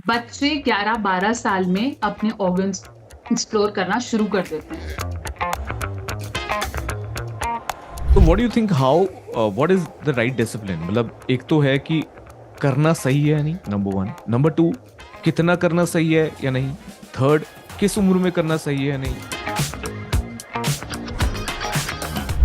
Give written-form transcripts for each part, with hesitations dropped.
बच्चे 11-12 साल में अपने ऑर्गन्स एक्सप्लोर करना शुरू कर देते हैं। तो what do you think how what is the right discipline? मतलब एक तो है कि करना सही है या नहीं, नंबर वन। नंबर टू, कितना करना सही है या नहीं। थर्ड, किस उम्र में करना सही है या नहीं।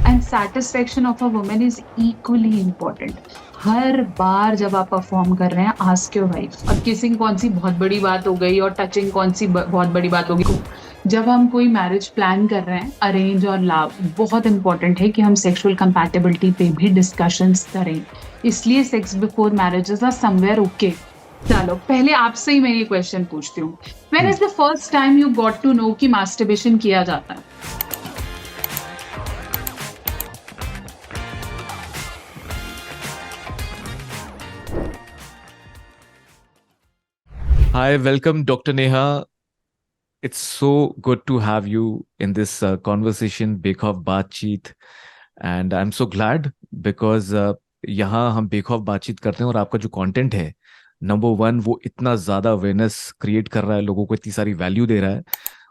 And satisfaction of a woman is equally important. हर बार जब आप परफॉर्म कर रहे हैं, आस्क योर वाइफ। और किसिंग कौन सी बहुत बड़ी बात हो गई और टचिंग कौन सी बहुत बड़ी बात हो गई। जब हम कोई मैरिज प्लान कर रहे हैं, अरेंज और लव, बहुत इंपॉर्टेंट है कि हम सेक्सुअल कंपैटिबिलिटी पे भी डिस्कशंस करें। इसलिए sex before marriages are somewhere okay. चलो पहले आपसे ही मैं ये क्वेश्चन पूछती हूँ। When is the first time you got to know कि मास्टरबेशन किया जाता है? Hi, welcome, Dr. Neha. It's so good to have you in this conversation, बेखौफ बातचीत. And I'm so glad because यहाँ हम बेखौफ बातचीत करते हैं और आपका जो कंटेंट है, नंबर वन, वो इतना ज़्यादा अवेयरनेस क्रिएट कर रहा है, लोगों को इतनी सारी वैल्यू दे रहा है.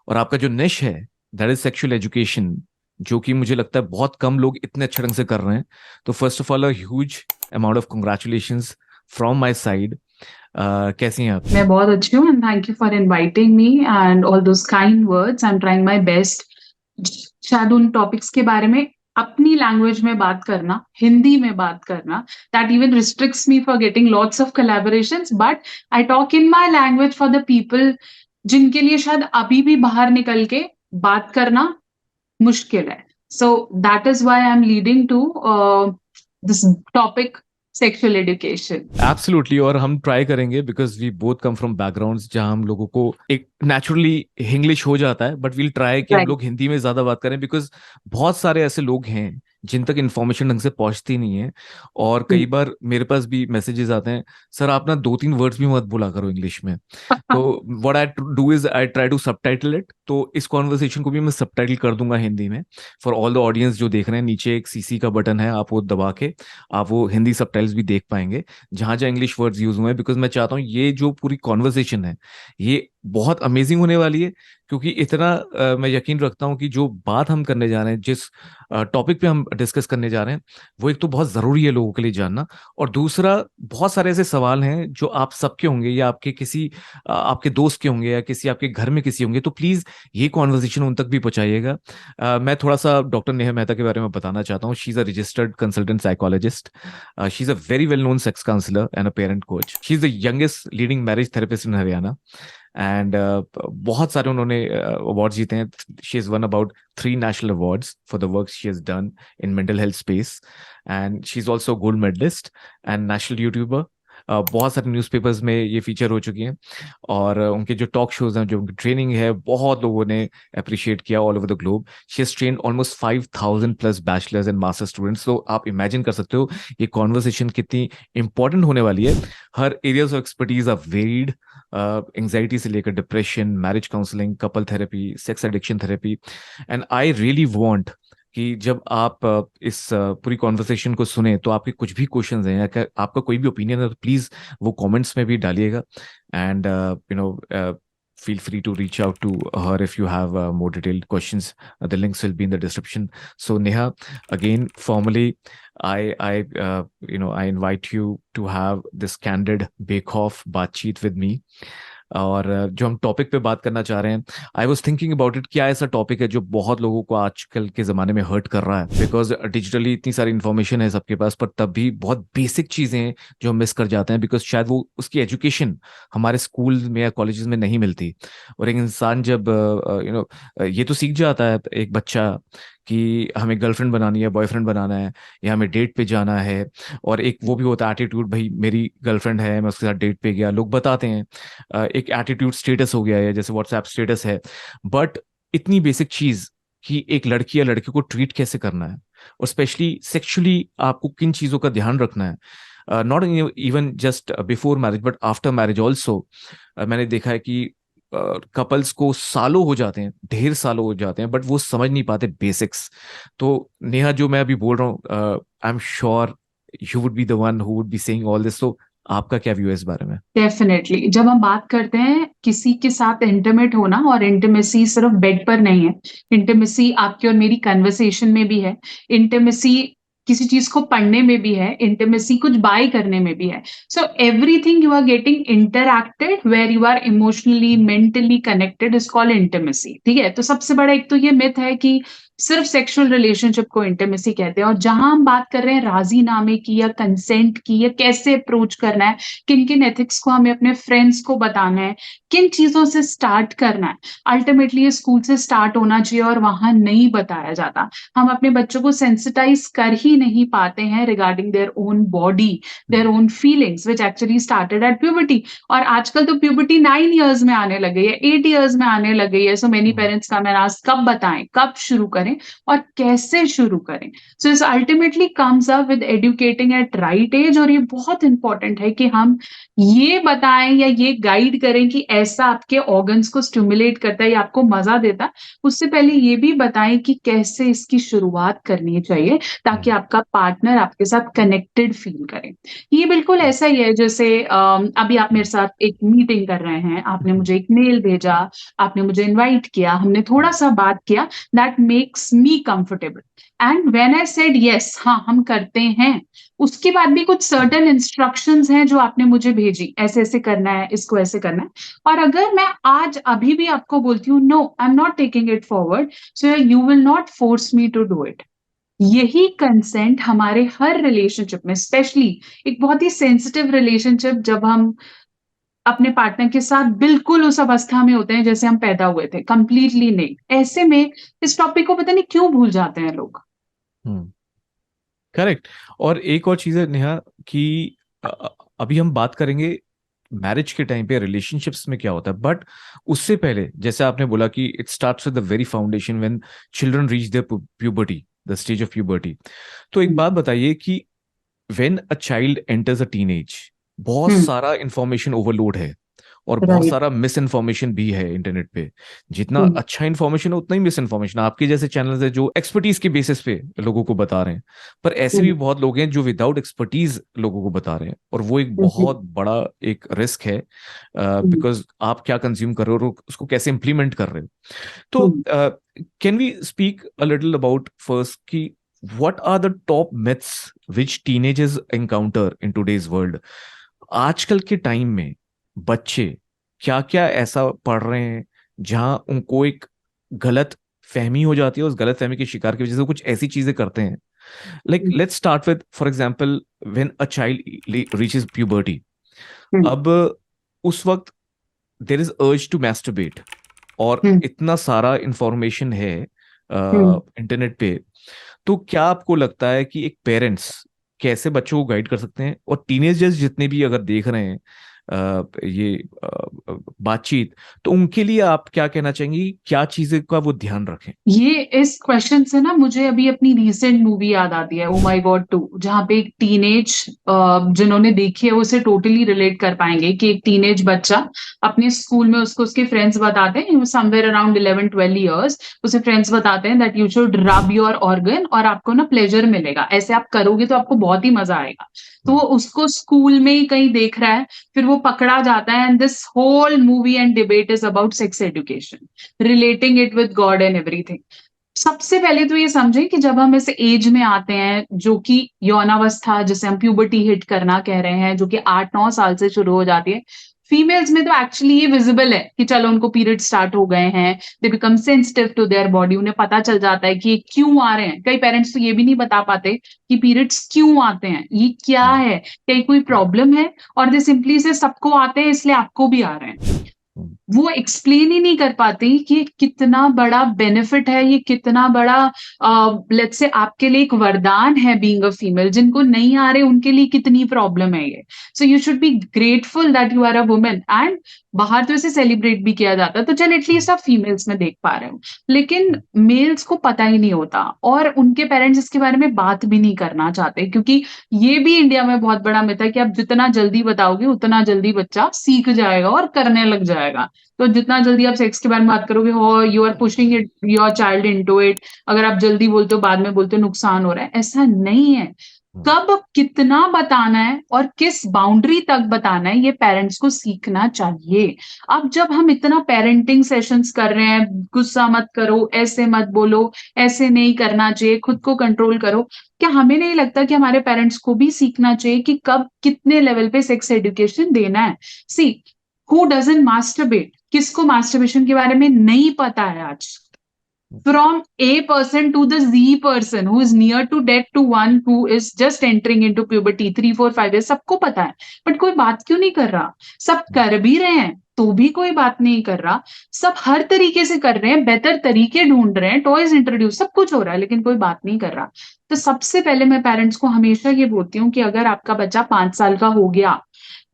और आपका जो निश है, दैट इज सेक्सुअल एजुकेशन, जो कि मुझे लगता है बहुत कम लोग इतने अच्छे ढंग से कर रहे हैं. तो first of all, a huge amount of congratulations from my side. कैसी हैं आप? मैं बहुत अच्छी हूँ and thank you for inviting me and all those kind words. I am trying my best. शायद उन टॉपिक्स के बारे में अपनी लैंग्वेज में बात करना, हिंदी में बात करना, that even restricts me for getting lots of collaborations, but I talk in my language for the people जिनके लिए शायद अभी भी बाहर निकल के बात करना मुश्किल है। So that is why I am leading to this topic, sexual education. Absolutely. और हम ट्राई करेंगे because we both come from backgrounds जहां हम लोगों को एक नेचुरली इंग्लिश हो जाता है, बट वील ट्राई कि हम राइट। लोग हिंदी में ज्यादा बात करें, बिकॉज बहुत सारे ऐसे लोग हैं जिन तक इन्फॉर्मेशन ढंग से पहुंचती नहीं है. और कई बार मेरे पास भी मैसेजेस आते हैं, सर आप ना 2-3 वर्ड्स भी मत बोला करो इंग्लिश में. तो what I do is I try to subtitle it. तो इस कॉन्वर्सेशन को भी मैं सबटाइटल कर दूंगा हिंदी में फॉर ऑल द ऑडियंस जो देख रहे हैं. नीचे एक सीसी का बटन है, आप वो दबा के आप वो हिंदी सबटाइटल्स भी देख पाएंगे जहां जहां इंग्लिश वर्ड्स यूज हुए हैं. बिकॉज मैं चाहता हूँ ये जो पूरी कॉन्वर्सेशन है, ये बहुत अमेजिंग होने वाली है. क्योंकि इतना मैं यकीन रखता हूँ कि जो बात हम करने जा रहे हैं, जिस टॉपिक पे हम डिस्कस करने जा रहे हैं, वो एक तो बहुत जरूरी है लोगों के लिए जानना. और दूसरा, बहुत सारे ऐसे सवाल हैं जो आप सबके होंगे या आपके किसी आपके दोस्त के होंगे या किसी आपके घर में किसी होंगे. तो प्लीज ये कॉन्वर्सेशन उन तक भी पहुंचाइएगा. मैं थोड़ा सा डॉक्टर नेहा मेहता के बारे में बताना चाहता हूँ. She is a registered consultant psychologist. She's a very well-known sex counselor and a parent coach. She's the youngest leading marriage therapist in Haryana. And बहुत सारे उन्होंने अवार्ड जीते हैं. She has won about 3 national awards for the work she has done in mental health space. And she's also a gold medalist and national YouTuber. बहुत सारे newspapers में ये feature हो चुकी हैं. और उनके जो टॉक शोज हैं, जो उनकी ट्रेनिंग है, बहुत लोगों ने अप्रिशिएट किया all over the globe. She has trained almost 5000 plus bachelors and master students. तो आप इमेजिन कर सकते हो ये कॉन्वर्सेशन कितनी इंपॉर्टेंट होने वाली है. हर areas of expertise are varied. Anxiety से लेकर depression, marriage counselling, couple therapy, sex addiction therapy. And I really want कि जब आप इस पूरी कॉन्वर्सेशन को सुने तो आपके कुछ भी क्वेश्चंस हैं या आपका कोई भी ओपिनियन है, तो प्लीज वो कमेंट्स में भी डालिएगा. And feel free to reach out to her if you have more detailed questions. The links will be in the description. So Neha, again, formally, I I invite you to have this candid bake-off baatcheet with me. और जो हम topic पे बात करना चाह रहे हैं, I was thinking about it, क्या ऐसा टॉपिक है जो बहुत लोगों को आजकल के ज़माने में हर्ट कर रहा है. बिकॉज डिजिटली इतनी सारी इन्फॉर्मेशन है सबके पास, पर तब भी बहुत बेसिक चीज़ें हैं जो हम मिस कर जाते हैं. बिकॉज शायद वो उसकी एजुकेशन हमारे स्कूल में या कॉलेजेस में नहीं मिलती. और एक इंसान जब ये तो सीख जाता है, एक बच्चा, कि हमें गर्लफ्रेंड बनानी है, बॉयफ्रेंड बनाना है, या हमें डेट पे जाना है. और एक वो भी होता है एटीट्यूड, भाई मेरी गर्लफ्रेंड है, मैं उसके साथ डेट पे गया, लोग बताते हैं. एक एटीट्यूड स्टेटस हो गया है, जैसे व्हाट्सएप स्टेटस है. बट इतनी बेसिक चीज कि एक लड़की या लड़के को ट्रीट कैसे करना है, और स्पेशली सेक्सुअली आपको किन चीजों का ध्यान रखना है, not even just before marriage but after marriage also. मैंने देखा है कि कपल्स को सालों हो जाते हैं, ढेर सालों हो जाते हैं, बट वो समझ नहीं पाते बेसिक्स. तो नेहा, जो मैं अभी बोल रहा हूँ, I am sure you would be the one who would be saying all this. So आपका क्या व्यू है इस बारे में? डेफिनेटली जब हम बात करते हैं किसी के साथ इंटीमेट होना, और इंटीमेसी सिर्फ बेड पर नहीं है, इंटीमेसी आपकी और मेरी कन्वर्सेशन में भी है, इंटीमेसी किसी चीज को पढ़ने में भी है, इंटीमेसी कुछ बाय करने में भी है। So everything you are getting interacted where you are emotionally mentally connected is called intimacy. ठीक है, तो सबसे बड़ा एक तो ये मिथ है कि सिर्फ सेक्सुअल रिलेशनशिप को इंटीमेसी कहते हैं। और जहां हम बात कर रहे हैं राजीनामे की या कंसेंट की या कैसे अप्रोच करना है, किन किन एथिक्स को हमें अपने फ्रेंड्स को बताना है, किन चीजों से स्टार्ट करना है, अल्टीमेटली ये स्कूल से स्टार्ट होना चाहिए और वहां नहीं बताया जाता। हम अपने बच्चों को सेंसिटाइज कर ही नहीं पाते हैं regarding their own body, their own feelings which actually started at puberty. और आजकल तो प्यूबर्टी 9 years में आने लग गई है, 8 years में आने लग गई है। सो मेनी पेरेंट्स का मैंने आज कब बताएं, कब शुरू करें और कैसे शुरू करें। So is ultimately comes up with educating at right age. और ये बहुत इंपॉर्टेंट है कि हम ये बताएं या ये गाइड करें कि ऐसा आपके ऑर्गन्स को स्टिमुलेट करता है या आपको मजा देता है। उससे पहले ये भी बताएं कि कैसे इसकी शुरुआत करनी चाहिए ताकि आपका पार्टनर आपके साथ कनेक्टेड फील करे। ये बिल्कुल ऐसा ही है जैसे अभी आप मेरे साथ एक मीटिंग कर रहे हैं, आपने मुझे एक मेल भेजा, आपने मुझे इनवाइट किया, हमने थोड़ा सा बात किया, that makes me comfortable. And when I said yes, हाँ हम करते हैं, उसके बाद भी कुछ सर्टेन इंस्ट्रक्शंस हैं जो आपने मुझे भेजी, ऐसे ऐसे करना है, इसको ऐसे करना है। और अगर मैं आज अभी भी आपको बोलती हूँ no I am not taking it forward, so you will not force me to do it. यही कंसेंट हमारे हर रिलेशनशिप में, स्पेशली एक बहुत ही सेंसिटिव रिलेशनशिप जब हम अपने पार्टनर के साथ बिल्कुल उस अवस्था में होते हैं जैसे हम पैदा हुए थे, कंप्लीटली नहीं, ऐसे में इस टॉपिक को पता नहीं क्यों भूल जाते हैं लोग। हम्म। करेक्ट। और एक और चीज है नेहा कि अभी हम बात करेंगे मैरिज के टाइम पे रिलेशनशिप्स में क्या होता है, बट उससे पहले जैसे आपने बोला कि it starts with the very foundation when children reach their puberty, the stage of puberty. तो एक बात बताइए कि when a child enters a teenage, बहुत सारा इंफॉर्मेशन ओवरलोड है और बहुत राइट। सारा मिस इन्फॉर्मेशन भी है इंटरनेट पे। जितना अच्छा इन्फॉर्मेशन है उतना ही मिस इन्फॉर्मेशन। आपके जैसे चैनल्स है जो एक्सपर्टीज के बेसिस पे लोगों को बता रहे हैं, पर ऐसे भी बहुत लोग हैं जो विदाउट एक्सपर्टीज लोगों को बता रहे हैं, और वो एक बहुत बड़ा एक रिस्क है, बिकॉज आप क्या कंज्यूम कर रहे हो और उसको कैसे इंप्लीमेंट कर रहे हो। तो can we speak a little about first कि what are the top myths which teenagers encounter in today's world? आजकल के टाइम में बच्चे क्या क्या ऐसा पढ़ रहे हैं जहां उनको एक गलत फहमी हो जाती है, उस गलत फहमी के शिकार की वजह से वो कुछ ऐसी चीजें करते हैं। Like let's start with for example when a child reaches puberty. अब उस वक्त there is urge to masturbate, और इतना सारा इंफॉर्मेशन है इंटरनेट पे। तो क्या आपको लगता है कि एक पेरेंट्स कैसे बच्चों को गाइड कर सकते हैं, और टीनेजर्स जितने भी अगर देख रहे हैं ये बातचीत, तो उनके लिए आप क्या कहना चाहेंगी, क्या चीजें का वो ध्यान रखें? ये इस क्वेश्चन से ना मुझे अभी अपनी रीसेंट मूवी याद आती है, ओ माय गॉड 2, जहाँ पे एक टीनेज, जिन्होंने देखी है वो उसे टोटली रिलेट कर पाएंगे कि एक टीनेज बच्चा अपने स्कूल में, उसको उसके फ्रेंड्स बताते हैं, समवेयर अराउंड 11-12 years, उसे फ्रेंड्स बताते हैं that you should rub your organ और आपको ना प्लेजर मिलेगा, ऐसे आप करोगे तो आपको बहुत ही मजा आएगा। तो वो उसको स्कूल में ही कहीं देख रहा है, फिर वो पकड़ा जाता है, and this whole movie and debate is about sex education, relating it with god and everything. सबसे पहले तो ये समझें कि जब हम इस एज में आते हैं जो कि यौनावस्था, जिसे हम प्यूबर्टी हिट करना कह रहे हैं, जो कि 8-9 साल से शुरू हो जाती है, फीमेल्स में तो एक्चुअली ये विजिबल है कि चलो उनको पीरियड स्टार्ट हो गए हैं, they become sensitive to their body, उन्हें पता चल जाता है कि ये क्यों आ रहे हैं। कई पेरेंट्स तो ये भी नहीं बता पाते कि पीरियड्स क्यों आते हैं, ये क्या है, कहीं कोई प्रॉब्लम है, और दे सिंपली से सबको आते हैं इसलिए आपको भी आ रहे हैं। वो एक्सप्लेन ही नहीं कर पाती कि कितना बड़ा बेनिफिट है, ये कितना बड़ा लेट्स से आपके लिए एक वरदान है बीइंग अ फीमेल, जिनको नहीं आ रहे उनके लिए कितनी प्रॉब्लम है ये। So you should be grateful that you are a women, and बाहर तो इसे सेलिब्रेट भी किया जाता है, तो चल एटलीस्ट आप फीमेल्स में देख पा रहे हो, लेकिन मेल्स को पता ही नहीं होता, और उनके पेरेंट्स इसके बारे में बात भी नहीं करना चाहते, क्योंकि ये भी इंडिया में बहुत बड़ा मिथ है कि आप जितना जल्दी बताओगे उतना जल्दी बच्चा सीख जाएगा और करने लग जाएगा। तो जितना जल्दी आप सेक्स के बारे में बात करोगे, हो you are pushing it your child into it, अगर आप जल्दी बोलते हो बाद में बोलते हो नुकसान हो रहा है, ऐसा नहीं है। कब कितना बताना है और किस बाउंड्री तक बताना है, ये पेरेंट्स को सीखना चाहिए। अब जब हम इतना पेरेंटिंग सेशंस कर रहे हैं, गुस्सा मत करो, ऐसे मत बोलो, ऐसे नहीं करना चाहिए, खुद को कंट्रोल करो, क्या हमें नहीं लगता कि हमारे पेरेंट्स को भी सीखना चाहिए कि कब कितने लेवल पे सेक्स एजुकेशन देना है? सी, हु डजंट मास्टरबेट? किसको मास्टरबेशन के बारे में नहीं पता है आज? From A person to the Z person who is near to death to one who is just entering into puberty, 3, 4, 5 years, सबको पता है, बट कोई बात क्यों नहीं कर रहा? सब कर भी रहे हैं तो भी कोई बात नहीं कर रहा। सब हर तरीके से कर रहे हैं, बेहतर तरीके ढूंढ रहे हैं, टॉयज इंट्रोड्यूस, सब कुछ हो रहा है, लेकिन कोई बात नहीं कर रहा। तो सबसे पहले मैं पेरेंट्स को हमेशा ये बोलती हूँ कि अगर आपका बच्चा 5 साल का हो गया,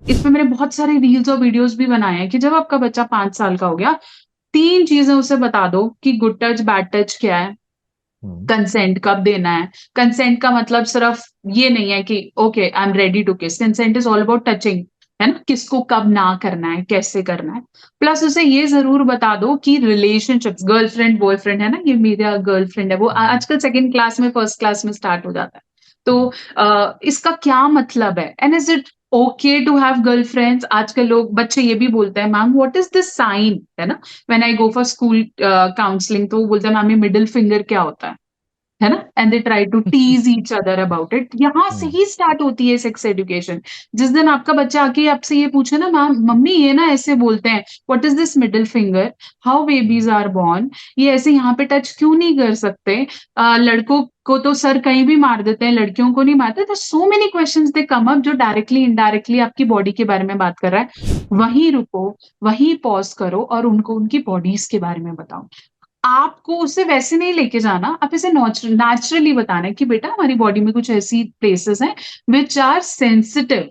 इसमें मैंने बहुत सारे रील्स और वीडियोस भी बनाए हैं कि जब आपका बच्चा 5 साल का हो गया, 3 चीजें उसे बता दो कि गुड टच बैड टच क्या है, कंसेंट कब देना है। कंसेंट का मतलब सिर्फ ये नहीं है कि okay I am ready to kiss, consent is all about touching, है ना, किसको कब ना करना है, कैसे करना है। प्लस उसे ये जरूर बता दो कि रिलेशनशिप्स, गर्लफ्रेंड बॉयफ्रेंड है ना, ये मेरा गर्लफ्रेंड है, वो आजकल सेकंड क्लास में फर्स्ट क्लास में स्टार्ट हो जाता है, तो इसका क्या मतलब है, and is it okay to have girlfriends? आजकल लोग बच्चे ये भी बोलते हैं, ma'am what is this sign, है ना, when I go for school counselling, तो वो बोलते हैं मैम ये मिडिल फिंगर क्या होता है ना, and they try to tease each other about it. यहाँ से ही स्टार्ट होती है सेक्स एजुकेशन। जिस दिन आपका बच्चा आके आपसे ये पूछे ना, मैम मम्मी ये ना ऐसे बोलते हैं, what is this middle finger, how babies are born, ये ऐसे यहाँ पे टच क्यों नहीं कर सकते, लड़कों को तो सर कहीं भी मार देते हैं, लड़कियों को नहीं मारते, तो सो मेनी क्वेश्चंस दे कम अप जो डायरेक्टली इनडायरेक्टली आपकी बॉडी के बारे में बात कर रहा है। वहीं रुको, वहीं पॉज करो और उनको उनकी बॉडीज के बारे में बताओ। आपको उसे वैसे नहीं लेके जाना, आप इसे नेचुरली बताना है कि बेटा हमारी बॉडी में कुछ ऐसी प्लेसेस हैं विच आर सेंसिटिव,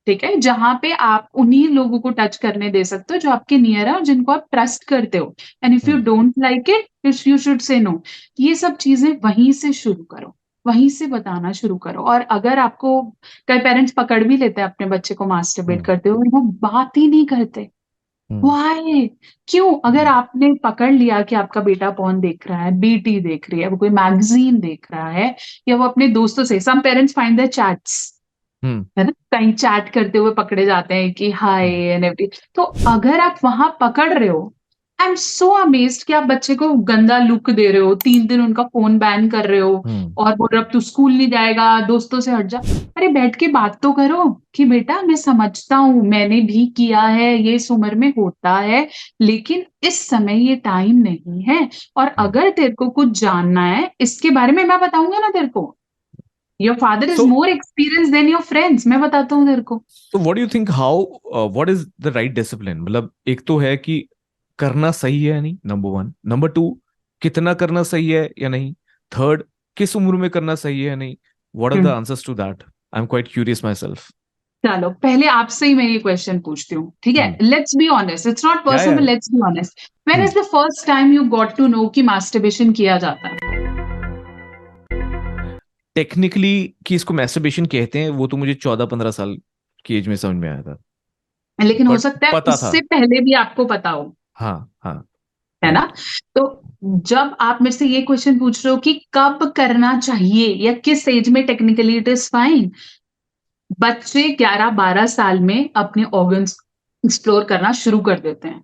ठीक है, जहां पे आप उन्हीं लोगों को टच करने दे सकते हो जो आपके नियर है और जिनको आप ट्रस्ट करते हो, and if you don't like it you should say no. ये सब चीजें वहीं से शुरू करो, वहीं से बताना शुरू करो। और अगर आपको, कई पेरेंट्स पकड़ भी लेते हैं अपने बच्चे को मास्टरबेट करते हुए, वो बात ही नहीं करते। वाई? क्यों? अगर आपने पकड़ लिया कि आपका बेटा पॉर्न देख रहा है, बेटी देख रही है, वो कोई मैगजीन देख रहा है, या वो अपने दोस्तों से, some parents find their chats, है ना, कहीं चैट करते हुए पकड़े जाते हैं कि हाय एंड एवरीथिंग। तो अगर आप वहां पकड़ रहे हो, आई एम सो अमेज्ड कि आप बच्चे को गंदा लुक दे रहे हो, 3 दिन उनका फोन बैन कर रहे हो, और बोल रहे हो अब तू स्कूल नहीं जाएगा, दोस्तों से हट जा। अरे बैठ के बात तो करो कि बेटा मैं समझता हूँ, मैंने भी किया है, ये इस उम्र में होता है, लेकिन इस समय ये टाइम नहीं है, और अगर तेरे को कुछ जानना है इसके बारे में, मैं बताऊंगा ना तेरे को। Your father is So, more experience than your friends, मैं बताता हूँ तेरे को। so what do you think? How? What is the right discipline? मतलब एक तो है कि करना सही है या नहीं, नंबर वन। नंबर टू, कितना करना सही है या नहीं। थर्ड, किस उम्र में करना सही है या नहीं। What are the answers to that? I am quite curious myself. चलो पहले आपसे ही मैं ये क्वेश्चन पूछती हूँ, ठीक है, let's be honest, it's not या personal, let's be honest, when is the first time you got to know कि मास्टरबेशन किया जाता है? टेक्निकली कि इसको मैस्टरबेशन कहते हैं, वो तो मुझे 14-15 साल की एज में समझ में आया था, लेकिन हो बट सकता है पता था। उससे पहले भी आपको पता हो, हाँ हाँ। है ना? राइट। तो जब आप मेरे से ये क्वेश्चन पूछ रहे हो कि कब करना चाहिए या किस एज में टेक्निकली इट इज फाइन, बच्चे 11-12 साल में अपने ऑर्गन्स एक्सप्लोर करना शुरू कर देते हैं,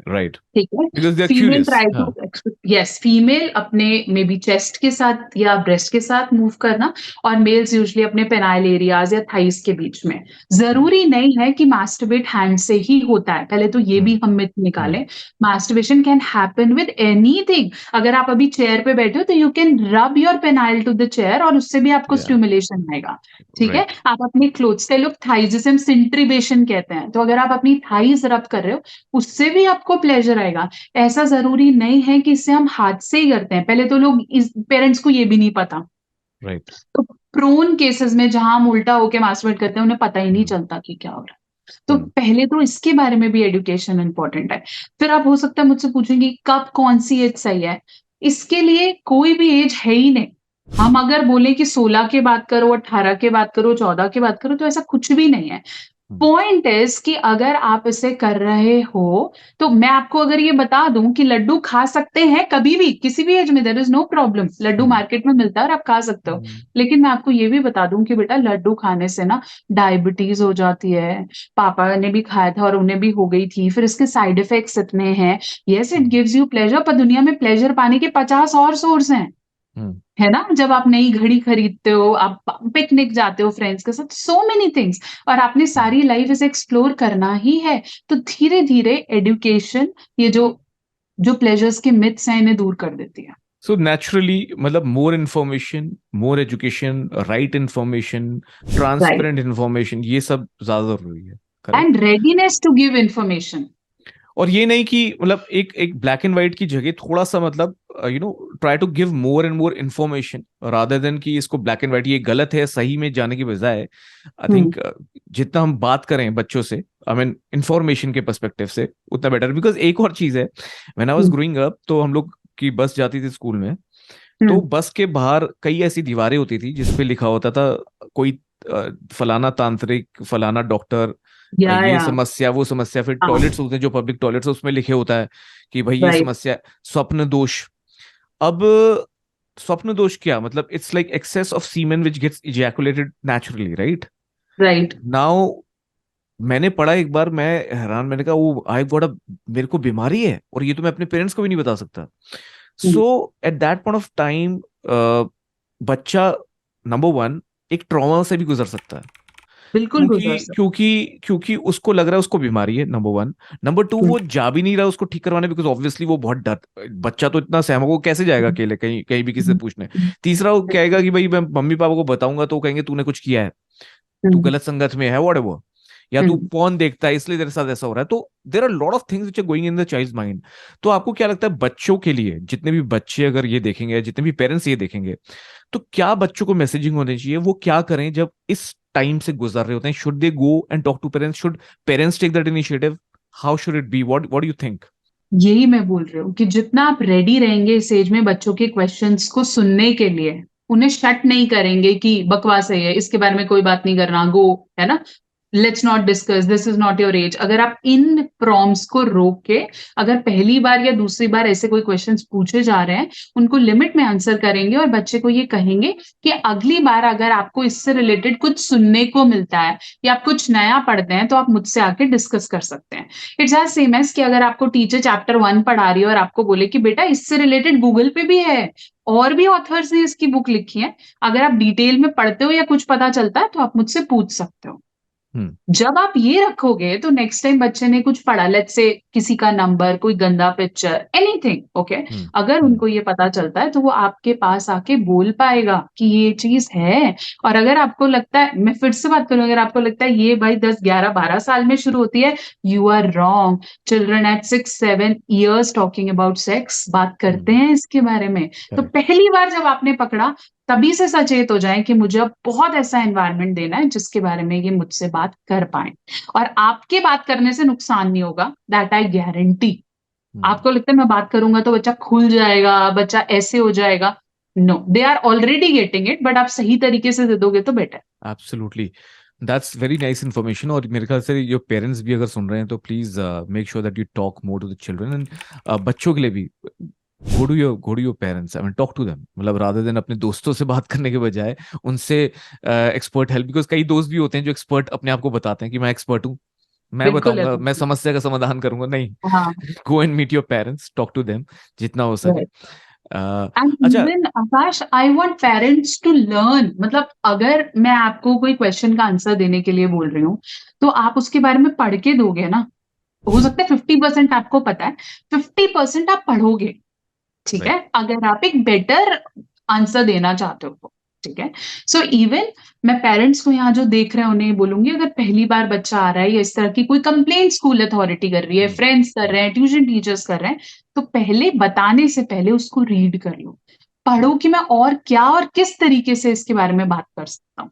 राइट। ठीक है। Because they are female curious. Try to, हाँ। यस, फीमेल अपने मे बी चेस्ट के साथ या ब्रेस्ट के साथ मूव करना, और मेल्स यूजुअली अपने पेनाइल एरियाज या थाइस के बीच में। जरूरी नहीं है कि मास्टरबेट हैंड से ही होता है, पहले तो ये भी हम मिथ निकालें। Masturbation can happen with anything. अगर आप अभी चेयर पे बैठे हो तो you can rub your penile to the chair और उससे भी आपको या। स्टिमुलेशन आएगा, ठीक है। राइट। आप अपने क्लोथ्स, कई लोग थाइज, जिसे हम सिंट्रीबेशन कहते हैं, तो अगर आप अपनी थाइज रब कर रहे हो उससे भी आपको प्लेजर आएगा। ऐसा जरूरी नहीं है कि इससे हम हाथ से ही करते हैं, पहले तो लोग, इस पेरेंट्स को ये भी नहीं पता। राइट। तो प्रोन केसेस में जहां हम उल्टा होके मास्टरबेट करते हैं, उन्हें पता ही नहीं चलता कि क्या हो रहा है। तो पहले तो इसके बारे में भी एजुकेशन इंपॉर्टेंट है। फिर आप हो सकता है मुझसे पूछेंगे कब कौन सी एज सही है। इसके लिए कोई भी एज है ही नहीं। हम अगर बोले कि 16 के बात करो, 18 के बात करो, 14 के बात करो, तो ऐसा कुछ भी नहीं है। पॉइंट इज कि अगर आप इसे कर रहे हो तो मैं आपको अगर ये बता दूं कि लड्डू खा सकते हैं कभी भी किसी भी एज में, there is no problem, laddoo hmm. Market में मिलता है और आप खा सकते हो। हम्म। लेकिन मैं आपको ये भी बता दूं कि बेटा लड्डू खाने से ना डायबिटीज हो जाती है। पापा ने भी खाया था और उन्हें भी हो गई थी, फिर इसके साइड इफेक्ट्स इतने हैं। Yes it hmm. Gives you pleasure, पर दुनिया में प्लेजर पाने के 50 और सोर्स हैं। हम्म। है ना? जब आप नई घड़ी खरीदते हो, आप पिकनिक जाते हो फ्रेंड्स के साथ, सो मेनी थिंग्स, और आपने हम्म। सारी लाइफ इसे एक्सप्लोर करना ही है। तो धीरे-धीरे एजुकेशन ये जो जो प्लेजर्स के मिथ्स हैं इन्हें दूर कर देती है। सो नेचुरली मतलब more information, more education, right information, right. Transparent information, ये सब ज्यादा जरूरी है। Correct. And readiness to give information. और ये नहीं कि मतलब एक एक ब्लैक एंड व्हाइट की जगह थोड़ा सा मतलब try to give more and more information rather than कि इसको ब्लैक एंड व्हाइट ये गलत है सही में जाने की बजाय आई हुँ, थिंक जितना हम बात करें बच्चों से, आई मीन इंफॉर्मेशन के पर्सपेक्टिव से, उतना बेटर। बिकॉज एक और चीज है, when I was hmm, growing up तो हम लोग की बस जाती थी स्कूल में, हुँ। तो बस के बाहर कई ऐसी दीवारें होती थी जिसपे लिखा होता था कोई फलाना तांत्रिक, फलाना डॉक्टर, ये या समस्या वो समस्या। फिर हाँ, टॉयलेट्स होते हैं जो पब्लिक टॉयलेट्स, उसमें लिखे होता है कि भाई ये राइट, समस्या, स्वप्न दोष। अब स्वप्न दोष क्या मतलब? It's like excess of semen which gets ejaculated naturally, right? Right. Now मैंने पढ़ा एक बार, मैं हैरान, मैंने कहा वो आई बड़ा, मेरे को बीमारी है और ये तो मैं अपने पेरेंट्स को भी नहीं बता सकता। हुँ, so at that point of time बच्चा, नंबर वन, एक ट्रॉमा से भी गुजर सकता है, बिल्कुल गुज़र क्योंकि सकता क्योंकि क्योंकि उसको लग रहा है उसको बीमारी है, नंबर वन। नंबर टू, है। हुँ, वो जा भी नहीं रहा उसको ठीक करवाने, बिकॉज ऑब्वियसली वो बहुत डर, बच्चा तो इतना सहम, वो कैसे जाएगा हुँ, अकेले कहीं कहीं भी किसी से हुँ, पूछने। हुँ, तीसरा, वो कहेगा कि भाई मैं मम्मी पापा को बताऊंगा तो वो कहेंगे तूने कुछ किया है, तू हुँ, गलत संगत में है, वॉट एवर, या तू हुँ। पॉर्न देखता है इसलिए तेरे साथ ऐसा हो रहा है। तो there are lot of things which are going in the child mind. तो आपको क्या लगता है बच्चों के लिए, जितने भी बच्चे अगर ये देखेंगे, जितने भी पेरेंट्स ये देखेंगे, तो क्या बच्चों को मैसेजिंग होनी चाहिए? वो क्या करें जब इस टाइम से गुजर रहे होते हैं? Should they go and talk to parents? Should parents take that initiative? How should it be? What do you think? यही मैं बोल रही हूँ कि जितना आप रेडी रहेंगे इस एज में बच्चों के क्वेश्चंस को सुनने के लिए, उन्हें शट नहीं करेंगे कि बकवास है ये, इसके बारे में कोई बात नहीं करना, गो, है ना? Let's not discuss, this is not your age. अगर आप इन प्रॉम्प्ट्स को रोक के, अगर पहली बार या दूसरी बार ऐसे कोई क्वेश्चंस पूछे जा रहे हैं, उनको लिमिट में आंसर करेंगे और बच्चे को ये कहेंगे कि अगली बार अगर आपको इससे रिलेटेड कुछ सुनने को मिलता है या आप कुछ नया पढ़ते हैं तो आप मुझसे आके डिस्कस कर सकते हैं। इट्स एज़ सेम एज़ कि अगर आपको टीचर चैप्टर 1 पढ़ा रही है और आपको बोले कि बेटा इससे रिलेटेड गूगल पे भी है, और भी ऑथर्स ने इसकी बुक लिखी है। अगर आप डिटेल में पढ़ते हो या कुछ पता चलता है तो आप मुझसे पूछ सकते हो। हम्म। जब आप ये रखोगे तो नेक्स्ट टाइम बच्चे ने कुछ पढ़ा, लेट्स से किसी का नंबर, कोई गंदा पिक्चर, एनीथिंग, ओके, हम्म। अगर हम्म। उनको ये पता चलता है तो वो आपके पास आके बोल पाएगा कि ये चीज है। और अगर आपको लगता है, मैं फिर से बात करूं, अगर आपको लगता है ये भाई 10 11 12 साल में शुरू होती है, you are wrong. Children at 6 7 years talking about sex बात करते हम्म। हैं इसके बारे में। तो करेक्ट। पहली बार जब आपने पकड़ा, तभी से सचेत हो जाएं कि मुझे अब बहुत ऐसा एनवायरनमेंट देना है जिसके बारे में ये मुझसे बात कर पाए। और आपके बात करने से नुकसान नहीं होगा, दैट आई गारंटी। हम्म। आपको लगता है मैं बात करूंगा तो बच्चा खुल जाएगा, बच्चा ऐसे हो जाएगा, no, they are already getting it, but आप सही तरीके से दे दोगे तो better. Absolutely, that's very nice information. और मेरे ख्याल से जो पेरेंट्स भी अगर सुन रहे हैं तो please make sure that you talk more to the children, and बच्चों के लिए भी go to your parents, I mean talk to them, मतलब रादर देन अपने दोस्तों से बात करने के बजाय उनसे एक्सपर्ट हेल्प। बिकॉज कई दोस्त भी होते हैं जो एक्सपर्ट अपने आप को बताते हैं कि मैं एक्सपर्ट हूँ, मैं बिल्कुल है, बताऊंगा, मैं बिल्कुल। समस्या का समाधान करूंगा। नहीं, हाँ, go and meet your parents, talk to them जितना हो सके। राइट। अ, एंड अच्छा। Even Akash, I want parents to learn, मतलब अगर मैं आपको कोई क्वेश्चन का आंसर देने के लिए बोल रही हूँ, तो आप उसके बारे में पढ़ के दोगे ना। हो सकता है 50% आपको पता है, 50% आप पढ़ोगे। ठीक राइट। है? अगर आप एक बेटर आंसर देना चाहते हो तो, ठीक है? सो इवन मैं पेरेंट्स को यहाँ जो देख रहे हैं उन्हें बोलूँगी, अगर पहली बार बच्चा आ रहा है या इस तरह की कोई कंप्लेंट स्कूल अथॉरिटी कर रही है, हम्म। फ्रेंड्स कर हम्म। रहे हैं, ट्यूशन टीचर्स कर रहे हैं, तो पहले बताने से पहले उसको रीड कर लो। पढ़ो कि मैं और क्या और किस तरीके से इसके बारे में बात कर सकता हूँ।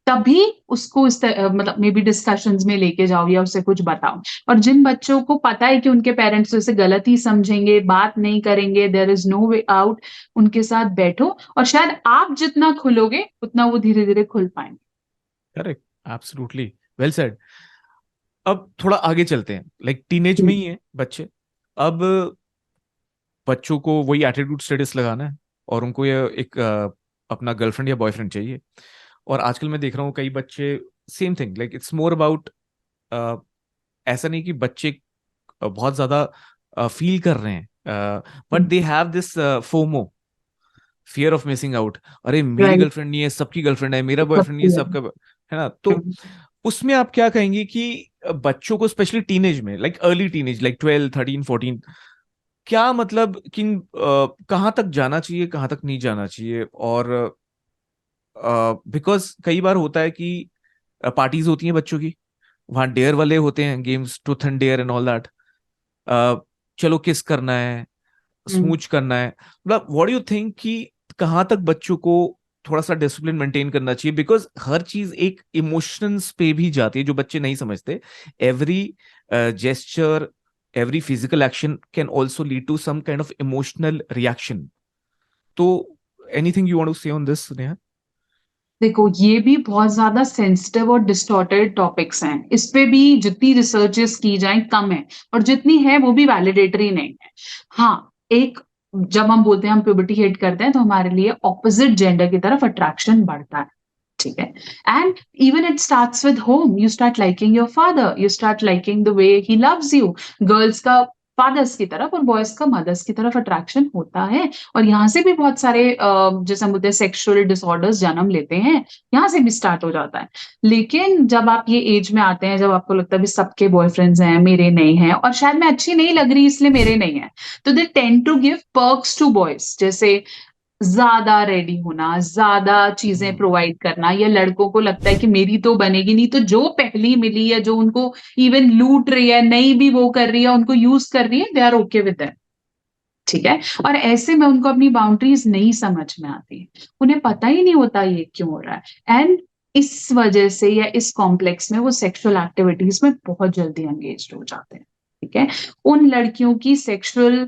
तभी उसको मतलब मे बी डिस्कशंस में लेके जाओ या उसे कुछ बताओ। और जिन बच्चों को पता है कि उनके पेरेंट्स उसे गलत ही समझेंगे, बात नहीं करेंगे, there is no way out, उनके साथ बैठो और शायद आप जितना खुलोगे, उतना वो धीरे-धीरे खुल पाएँगे। करेक्ट। Absolutely, well said. अब थोड़ा आगे चलते हैं, लाइक टीनेज में ही है बच्चे। अब बच्चों को वही एटीट्यूड स्टेटस लगाना है, और उनको ये एक अपना गर्लफ्रेंड या बॉयफ्रेंड चाहिए। और आजकल मैं देख रहा हूँ कई बच्चे same thing, like it's more about, ऐसा नहीं कि बच्चे बहुत ज्यादा फील कर रहे हैं, but they have this FOMO, fear of missing out. अरे मेरी राइट। गर्लफ्रेंड नहीं है, सबकी गर्लफ्रेंड है, मेरा बॉयफ्रेंड नहीं है, सबका है ना। तो उसमें आप क्या कहेंगे कि बच्चों को स्पेशली टीनेज में, लाइक अर्ली टीनेज, लाइक 12, 13, 14, क्या मतलब किन कहाँ तक जाना चाहिए, कहाँ तक नहीं जाना चाहिए? और बिकॉज कई बार होता है कि पार्टीज होती हैं बच्चों की, वहां डेयर वाले होते हैं, games truth and dare and all that. चलो किस करना है, स्मूच करना है, मतलब व्हाट डू यू थिंक कि कहाँ तक बच्चों को थोड़ा सा डिसिप्लिन मेंटेन करना चाहिए? बिकॉज हर चीज एक इमोशंस पे भी जाती है जो बच्चे नहीं समझते। Every gesture, every physical action can also lead to some kind of emotional reaction. तो anything you want to say on this, Neha? देखो, ये भी बहुत ज्यादा सेंसिटिव और डिस्टॉर्टेड टॉपिक्स हैं। इस पे भी जितनी रिसर्चेस की जाएं कम है, और जितनी है वो भी वैलिडेटरी नहीं है। हाँ, एक, जब हम बोलते हैं हम प्यूबर्टी हिट करते हैं तो हमारे लिए ऑपोजिट जेंडर की तरफ अट्रैक्शन बढ़ता है। ठीक है। And even it starts with home, you start liking your father, you start liking the way he loves you. Girls का फादर्स की तरफ और बॉयज का मदर्स की तरफ अट्रैक्शन होता है। और यहाँ से भी बहुत सारे जैसे हम बोलते हैं सेक्सुअल डिसऑर्डर्स जन्म लेते हैं, यहाँ से भी स्टार्ट हो जाता है। लेकिन जब आप ये एज में आते हैं, जब आपको लगता है भी सबके बॉयफ्रेंड्स हैं, मेरे नहीं हैं, और शायद मैं अच्छी नहीं लग रही इसलिए मेरे नहीं है, तो they tend to give perks to boys, जैसे ज्यादा रेडी होना, ज्यादा चीजें प्रोवाइड करना। या लड़कों को लगता है कि मेरी तो बनेगी नहीं, तो जो पहली मिली है, जो उनको इवन लूट रही है, नहीं भी वो कर रही है, उनको यूज कर रही है, they are okay with that. ठीक है। और ऐसे में उनको अपनी बाउंड्रीज नहीं समझ में आती, उन्हें पता ही नहीं होता ये क्यों हो रहा है। एंड इस वजह से या इस कॉम्प्लेक्स में वो सेक्सुअल एक्टिविटीज में बहुत जल्दी एंगेज हो जाते हैं। ठीक है। उन लड़कियों की सेक्सुअल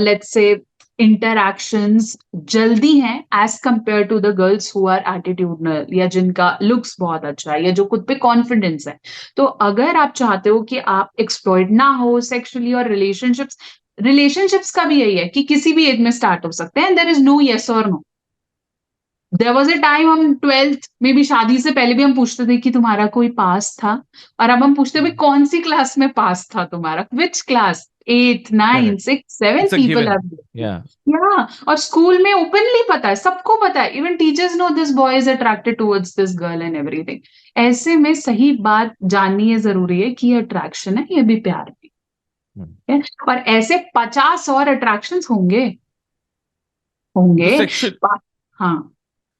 लेट्स से इंटरैक्शंस जल्दी हैं as compared to the girls who are attitudinal, या जिनका लुक्स बहुत अच्छा है, या जो खुद पे कॉन्फिडेंस है। तो अगर आप चाहते हो कि आप एक्सप्लॉइट ना हो सेक्सुअली, और रिलेशनशिप्स का भी यही है कि किसी भी एज में स्टार्ट हो सकते हैं, देयर इज नो यस और no. There was a time, हम 12th में भी, शादी से पहले भी हम पूछते थे कि तुम्हारा कोई पास था, और अब हम पूछते भाई कौन सी क्लास में पास था तुम्हारा, which class, 8th 9th correct, 6th 7th, it's a people given. आर, या या। और स्कूल में ओपनली पता है, सबको पता है, even teachers know this boy is attracted towards this girl and everything. ऐसे में सही बात जाननी है, जरूरी है कि ये अट्रैक्शन है, ये भी प्यार भी है। और ऐसे 50 और अट्रैक्शंस होंगे तो होंगे सेक्सुअल हाँ।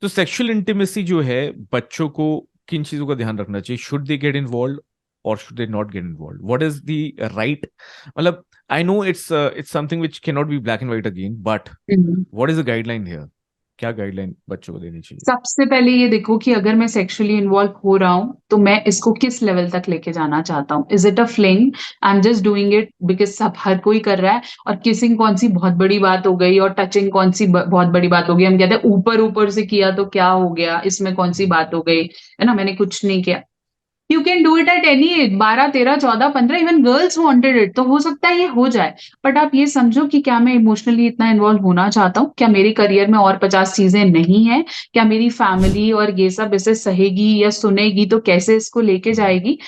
तो सेक्सुअल इंटीमेसी जो है, बच्चों को किन चीजों का ध्यान रखना चाहिए? शुड दे गेट इन्वॉल्व और should they not get involve? What is the right, मतलब I know it's something which can not be black and white again, but what is the guideline here? क्या guideline बच्चों को देनी चाहिए? सबसे पहले ये देखो कि अगर मैं सेक्सुअली इन्वॉल्व हो रहा हूं तो मैं इसको किस लेवल तक लेके जाना चाहता हूँ। Is it a fling, I am just doing it because सब हर कोई कर रहा है, और किसिंग कौन सी बहुत बड़ी बात हो गई, और टचिंग कौन सी बहुत बड़ी बात हो गई। हम कहते हैं ऊपर ऊपर से किया तो क्या हो गया, इसमें कौन सी बात हो गई, है ना, मैंने कुछ नहीं किया। You can do it at any as, 12 13 14 15, even girls wanted it, तो हो सकता है ये हो जाए। बट आप ये समझो कि क्या मैं इमोशनली इतना इन्वॉल्व होना चाहता हूँ? क्या मेरे करियर में और 50 चीजें नहीं है? क्या मेरी फैमिली और ये सब इसे सहेगी या सुनेगी, तो कैसे इसको लेके जाएगी?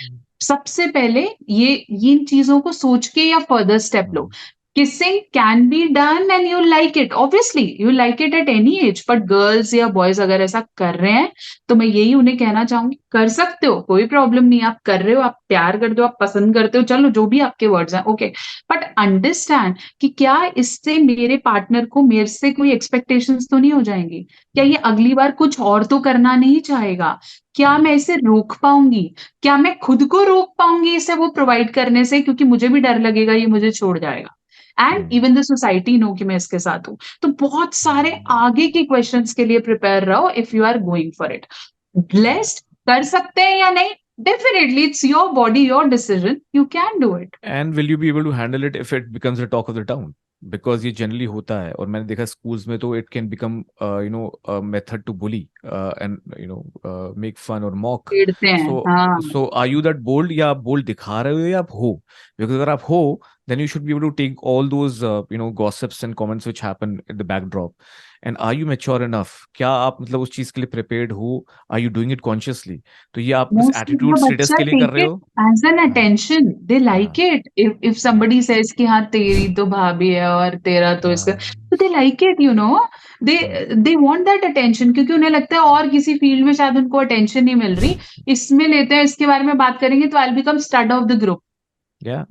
सबसे पहले ये इन चीजों को सोच के या further step low. Kissing can be done and you like it. Obviously, you like it at any age. But girls या boys अगर ऐसा कर रहे हैं, तो मैं यही उन्हें कहना चाहूंगी, कर सकते हो, कोई प्रॉब्लम नहीं। आप कर रहे हो, आप प्यार करते हो, आप पसंद करते हो, चलो जो भी आपके वर्ड्स हैं, ओके। बट अंडरस्टैंड कि क्या इससे मेरे पार्टनर को मेरे से कोई एक्सपेक्टेशंस तो नहीं हो जाएंगी? क्या ये अगली बार कुछ और तो करना नहीं चाहेगा? क्या मैं इसे रोक पाऊंगी? क्या मैं खुद को रोक पाऊंगी इसे वो प्रोवाइड करने से? क्योंकि मुझे भी डर लगेगा ये मुझे छोड़ जाएगा, and even the society know कि मैं इसके साथ हूं। तो बहुत सारे आगे के क्वेश्चंस के लिए प्रिपेयर रहो if you are going for it. Blessed, कर सकते हैं या नहीं, definitely it's your body, your decision, you can do it. And will you be able to handle it if it becomes the talk of the town? Because ये generally होता है, और मैंने देखा स्कूल्स में तो it can become method to bully and make fun or mock. छेड़ते हैं, So हाँ। so are you that bold, या आप bold दिखा रहे हो या आप हो? Because अगर आप हो, then you should be able to take all those gossips and comments which happen in the backdrop. And are you mature enough? क्या आप मतलब उस चीज के लिए prepared हो? Are you doing it consciously? तो ये आप बस Mostly attitude the status बच्चा के लिए कर take रहे it हो? as an हाँ, attention. They like हाँ, it. If somebody says कि हाँ तेरी तो भाभी है और तेरा तो इसका, हाँ, तो they like it, you know. They हाँ, they want that attention क्योंकि उन्हें लगता है और किसी फील्ड में शायद उनको अटेंशन नहीं मिल रही, इसमें लेते हैं, इसके बारे में बात करेंगे तो I'll become stud of the group. yeah,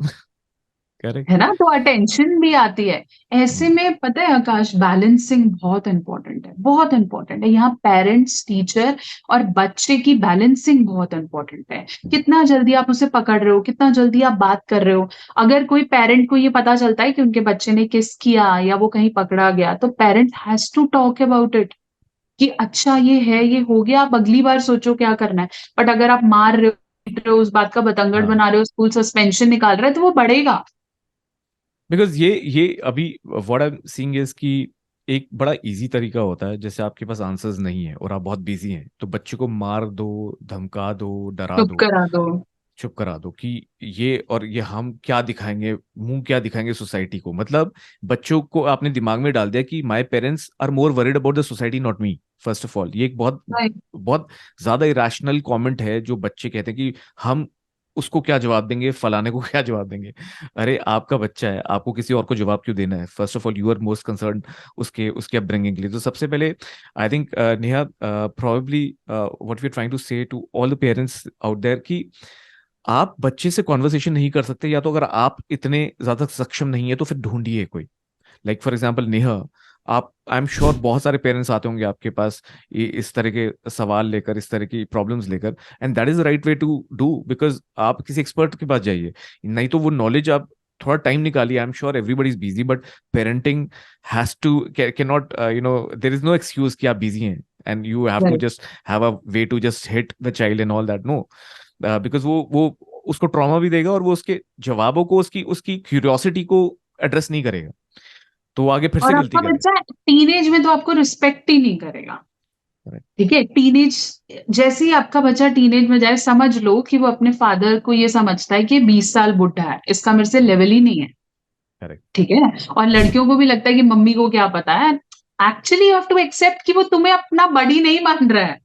correct. है ना? तो अटेंशन भी आती है। ऐसे हम्म, में पता है आकाश, बैलेंसिंग बहुत इम्पोर्टेंट है, बहुत इम्पोर्टेंट है। यहाँ पेरेंट्स, टीचर और बच्चे की बैलेंसिंग बहुत इम्पोर्टेंट है। कितना जल्दी आप उसे पकड़ रहे हो, कितना जल्दी आप बात कर रहे हो। अगर कोई पेरेंट को ये पता चलता है कि उनके बच्चे ने किस किया या वो कहीं पकड़ा गया, तो parent has to talk about it कि अच्छा ये है, ये हो गया, आप अगली बार सोचो क्या करना है। बट अगर आप मार रहे हो, पीट रहे हो, उस बात का बतंगड़ हाँ, बना रहे हो, स्कूल सस्पेंशन निकाल रहे हो, तो वो बढ़ेगा। बिकॉज ये अभी what I am seeing is कि एक बड़ा इजी तरीका होता है, जैसे आपके पास आंसर्स नहीं है और आप बहुत बिजी हैं, तो बच्चे को मार दो, धमका दो, डरा चुप दो, करा दो। चुप करा दो कि ये, और ये हम क्या दिखाएंगे, मुंह क्या दिखाएंगे सोसाइटी को। मतलब बच्चों को आपने दिमाग में डाल दिया कि my parents are more worried about the society, not me. First of all, ये एक बहुत राइट, बहुत ज्यादा इरेशनल कमेंट है जो बच्चे कहते हैं कि हम उसको क्या जवाब देंगे, फलाने को क्या जवाब देंगे। अरे आपका बच्चा है, आपको किसी और को जवाब क्यों देना है? First of all you are most concern उसके उसके अपब्रिंगिंग के लिए। तो सबसे पहले I think Neha, probably what we are trying to say to all the parents out there कि आप बच्चे से कॉन्वर्सेशन नहीं कर सकते, या तो अगर आप इतने ज्यादा सक्षम नहीं है तो फिर ढूंढिए कोई। लाइक फॉर एग्जाम्पल नेहा, आप, आई एम श्योर बहुत सारे पेरेंट्स आते होंगे आपके पास इस तरह के सवाल लेकर, इस तरह की प्रॉब्लम्स लेकर, and that is the right way to do, because आप किसी एक्सपर्ट के पास जाइए। नहीं तो वो नॉलेज आप थोड़ा टाइम निकालिए। I am sure everybody is busy, but parenting has to, can not, there is no excuse कि आप बिजी हैं and you have to right. Just have a way to just hit the child and all that. No, because वो उसको trauma भी देगा और वो उसके जवाबों को, उसकी उसकी क्यूरियोसिटी को एड्रेस नहीं करेगा, तो वो आगे फिर से और गलती आपका करेगा। बच्चा टीनेज में तो आपको रिस्पेक्ट ही नहीं करेगा। करेक्ट, ठीक है, टीनेज, जैसे ही आपका बच्चा टीनेज में जाए, समझ लो कि वो अपने फादर को ये समझता है कि 20 साल बुढ़ा है, इसका मेरे से लेवल ही नहीं है। करेक्ट, ठीक है। और लड़कियों को भी लगता है कि मम्मी को क्या पता है। Actually you have to accept कि वो तुम्हें अपना बड़ी नहीं मान रहा है।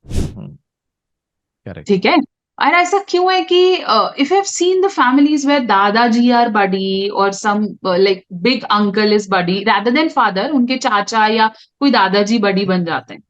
करेक्ट, ठीक है। और ऐसा क्यों है कि if you have seen the families where दादाजी आर बडी और some like big uncle is buddy rather than father, उनके चाचा या कोई दादाजी बडी बन जाते हैं।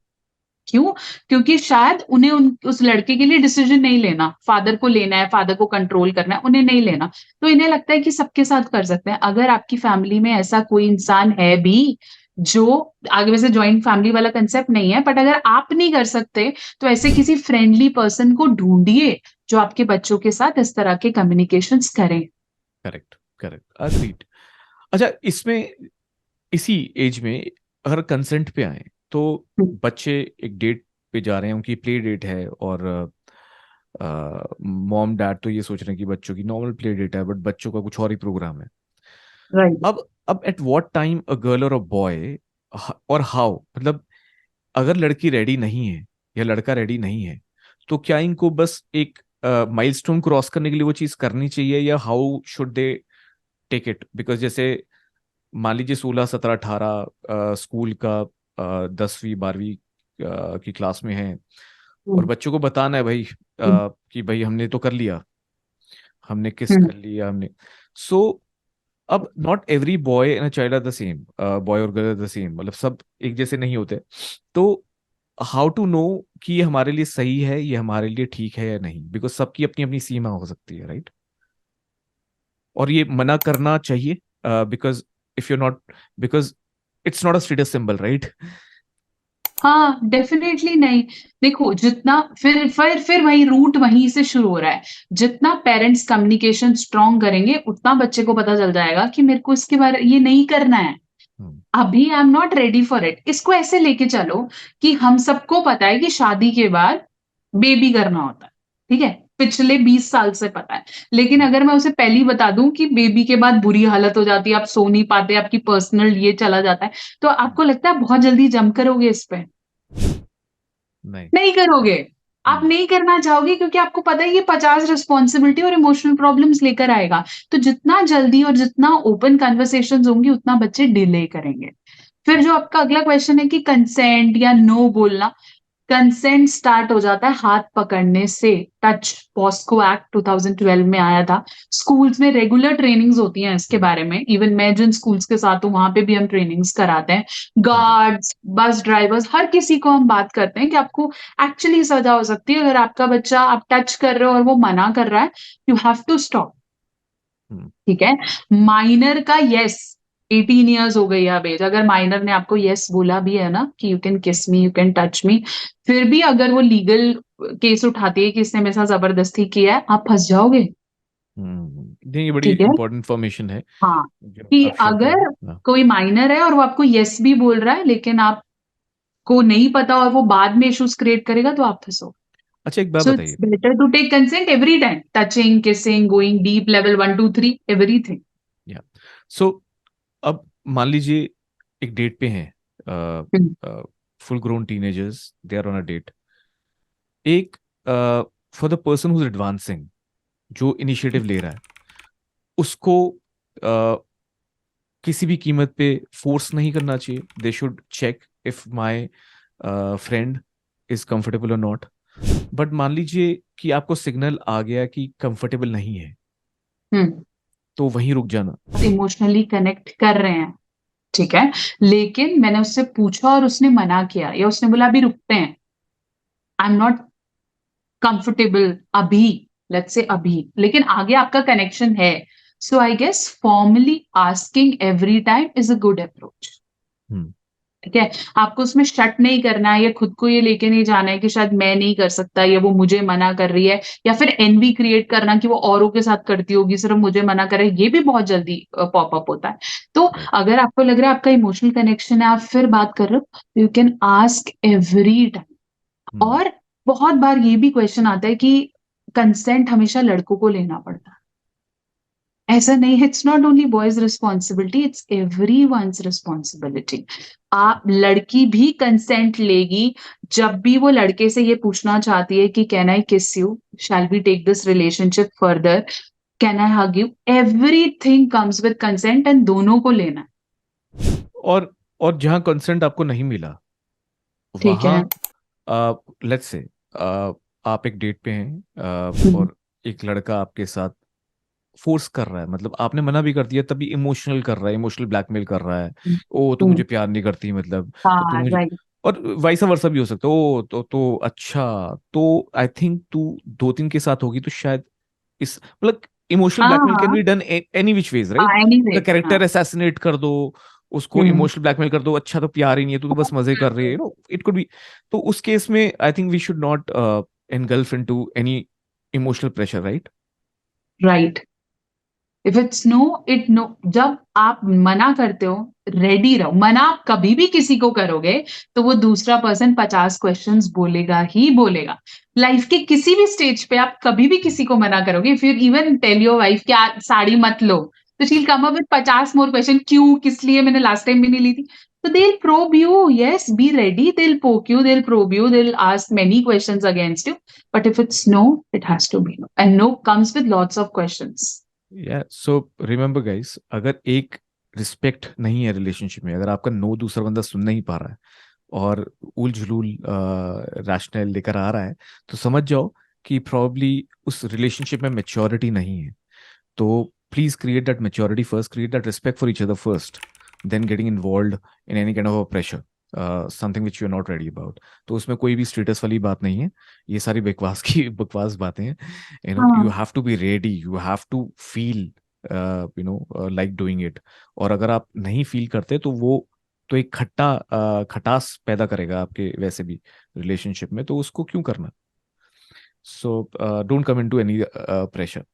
क्यों? क्योंकि शायद उन्हें उस लड़के के लिए डिसीजन नहीं लेना, फादर को लेना है, फादर को कंट्रोल करना है, उन्हें नहीं लेना। तो इन्हें लगता है कि सबके साथ कर सकते हैं। अगर आपकी फैमिली में ऐसा कोई इंसान है भी, जो, आगे वैसे जॉइंट फैमिली वाला कंसेप्ट नहीं है, बट अगर आप नहीं कर सकते, तो ऐसे किसी फ्रेंडली पर्सन को ढूंढिए जो आपके बच्चों के साथ इस तरह के कम्युनिकेशंस करें। Correct, correct, agreed. अच्छा, इसमें इसी एज में अगर कंसेंट पे आए, तो बच्चे एक डेट पे जा रहे हैं, उनकी प्ले डेट है, और मॉम डैड तो ये सोच रहे हैं कि बच्चों की नॉर्मल प्ले डेट है, बट बच्चों का कुछ और ही प्रोग्राम है। राइट। अब at what time a girl और अ बॉय, और हाउ, मतलब अगर लड़की रेडी नहीं है या लड़का रेडी नहीं है, तो क्या इनको बस एक माइलस्टोन क्रॉस करने के लिए वो चीज करनी चाहिए, या how should they take it? Because जैसे मान लीजिए 16, 17, 18 स्कूल का 10वीं 12वीं की क्लास में है, और बच्चों को बताना है भाई कि भाई हमने तो कर लिया, हमने किस कर लिया हमने। सो अब not every boy and a child are the same, boy और गर्ल आर द सेम, मतलब सब एक जैसे नहीं होते। तो हाउ टू नो कि ये हमारे लिए सही है, ये हमारे लिए ठीक है या नहीं? बिकॉज सबकी अपनी अपनी सीमा हो सकती है, राइट? और ये मना करना चाहिए, because if you not, because it's not a status symbol, right? हाँ, डेफिनेटली नहीं। देखो, जितना फिर वही रूट वहीं से शुरू हो रहा है। जितना पेरेंट्स कम्युनिकेशन स्ट्रांग करेंगे, उतना बच्चे को पता चल जाएगा कि मेरे को इसके बारे ये नहीं करना है। अभी आई am not ready for it. इसको ऐसे लेके चलो कि हम सबको पता है कि शादी के बाद बेबी करना होता है। ठीक है? पिछले 20 साल से पता है। लेकिन अगर मैं उसे पहले ही बता दूं कि बेबी के बाद बुरी हालत हो जाती है, आप सो नहीं पाते, आपकी पर्सनल ये चला जाता है, तो आपको लगता है आप बहुत जल्दी जंप करोगे इस पे? नहीं। नहीं करोगे, आप हम्म। नहीं करना चाहोगे क्योंकि आपको पता है ये 50 रिस्पॉन्सिबिलिटी और इमोशनल प्रॉब्लम्स लेकर आएगा। तो जितना जल्दी और जितना ओपन कन्वर्सेशंस होंगी उतना बच्चे डिले करेंगे। फिर जो आपका अगला क्वेश्चन है कि कंसेंट या नो बोलना, कंसेंट स्टार्ट हो जाता है हाथ पकड़ने से। टच पॉस्को एक्ट 2012 में आया था। स्कूल्स में रेगुलर ट्रेनिंग्स होती हैं इसके बारे में। इवन मैं जिन स्कूल्स के साथ हूँ वहां पे भी हम ट्रेनिंग्स कराते हैं। हाँ जी। गार्ड्स, बस ड्राइवर्स, हर किसी को हम बात करते हैं कि आपको एक्चुअली सजा हो सकती है अगर आपका बच्चा, आप टच कर रहे हो और वो मना कर रहा है, यू हैव टू स्टॉप। हम्म। ठीक है। माइनर का यस, 18 ईयर्स हो गई है अब एज, अगर माइनर ने आपको यस बोला भी है ना कि यू कैन किस मी, यू कैन टच मी, फिर भी अगर वो लीगल केस उठाती है कि इसने मेरे साथ जबरदस्ती किया है, आप फंस जाओगे। नहीं, ये बड़ी ठीक है। इंपॉर्टेंट इन्फॉर्मेशन है हाँ, जो कि आप शेयर कर रहे अगर हो। हाँ। कोई माइनर है और वो आपको यस भी बोल रहा है लेकिन आपको नहीं पता और वो बाद में इश्यूज क्रिएट करेगा तो आप फंसो। अच्छा, एक बात सो इट्स बताइए। Better to take consent every time, touching, kissing, going deep, level 1 2 3, everything. या सो अब मान लीजिए एक डेट पे हैं, full grown teenagers, they are on a date. एक for the person who's advancing, जो इनिशिएटिव ले रहा है, उसको किसी भी कीमत पे फोर्स नहीं करना चाहिए। They should check if my friend is comfortable और नॉट। बट मान लीजिए कि आपको सिग्नल आ गया कि कंफर्टेबल नहीं है, हम्म। तो वहीं रुक जाना। इमोशनली कनेक्ट कर रहे हैं, ठीक है, लेकिन मैंने उससे पूछा और उसने मना किया या उसने बोला अभी रुकते हैं, आई एम नॉट कंफर्टेबल अभी, लेट्स से अभी, लेकिन आगे आपका कनेक्शन है, so I guess formally asking every time is a good approach. Hmm. ठीक है। आपको उसमें शट नहीं करना है या खुद को ये लेके नहीं जाना है कि शायद मैं नहीं कर सकता या वो मुझे मना कर रही है, या फिर एनवी क्रिएट करना कि वो औरों के साथ करती होगी सिर्फ मुझे मना करे, ये भी बहुत जल्दी पॉप अप होता है। तो राइट। अगर आपको लग रहा है आपका इमोशनल कनेक्शन है, आप फिर बात कर रहे हो, you can ask every time. Hmm. और बहुत बार ये भी क्वेश्चन आता है कि कंसेंट हमेशा लड़कों को लेना पड़ता है। ऐसा नहीं है, it's not only boys responsibility, it's everyone's responsibility. आप, लड़की भी कंसेंट लेगी जब भी वो लड़के से ये पूछना चाहती है कि can I kiss you, shall we take this relationship further, can I hug you, everything comes with consent and दोनों को लेना है। और जहां कंसेंट आपको नहीं मिला, ठीक वहां है। लेट्स से आप एक डेट पे हैं, हम्म। और एक लड़का आपके साथ फोर्स कर रहा है, मतलब आपने मना भी कर दिया तभी इमोशनल कर रहा है, इमोशनल ब्लैकमेल कर रहा है। ओ तू हम्म। मुझे प्यार नहीं करती, मतलब तो तू हाँ, मुझे, राइट। और वाइसा वर्सा भी हो सकता है। ओ तो अच्छा, तो आई थिंक तू दो तीन के साथ होगी तो शायद इस, मतलब इमोशनल हाँ ब्लैकमेल कैन हाँ be done any which ways, हाँ, राइट? एनीवे, उसका हाँ। कैरेक्टर असैसिनेट कर दो, उसको हम्म। इमोशनल ब्लैकमेल कर दो, अच्छा तो प्यार ही नहीं है, तू तो बस मजे कर रही है, इट कुड बी। तो उस केस में I think we should not engulf into any emotional pressure, right? Right. If it's no, it no. जब आप मना करते हो, रेडी रहो। मना आप कभी भी किसी को करोगे तो वो दूसरा पर्सन 50 क्वेश्चंस बोलेगा ही बोलेगा। लाइफ के किसी भी स्टेज पे आप कभी भी किसी को मना करोगे, फिर इवन टेल योर वाइफ क्या साड़ी मत लो, तो she will come up with 50 more question, क्यों, किस लिए, मैंने लास्ट टाइम भी नहीं ली थी। तो they will probe you, yes, be ready, they will poke you, they will probe you, they will ask many questions against you. But if it's no, it has to be no, and no comes with lots of questions. या so remember guys, अगर एक respect नहीं है relationship में, अगर आपका no दूसरा बंदा सुन नहीं पा रहा है और उल जुलूल रैशनल लेकर आ रहा है, तो समझ जाओ कि प्रॉब्ली उस रिलेशनशिप में मेच्योरिटी नहीं है। तो please create that maturity first, create that respect for each other first, then getting involve in any kind of pressure, something which you are not ready about. तो उसमें कोई भी स्टेटस वाली बात नहीं है, ये सारी बकवास की बकवास बातें हैं। यू हाँ have to be ready, you have to feel like doing it. और अगर आप नहीं फील करते तो वो तो एक खटास पैदा करेगा आपके वैसे भी रिलेशनशिप में, तो उसको क्यों करना? So don't come into any pressure.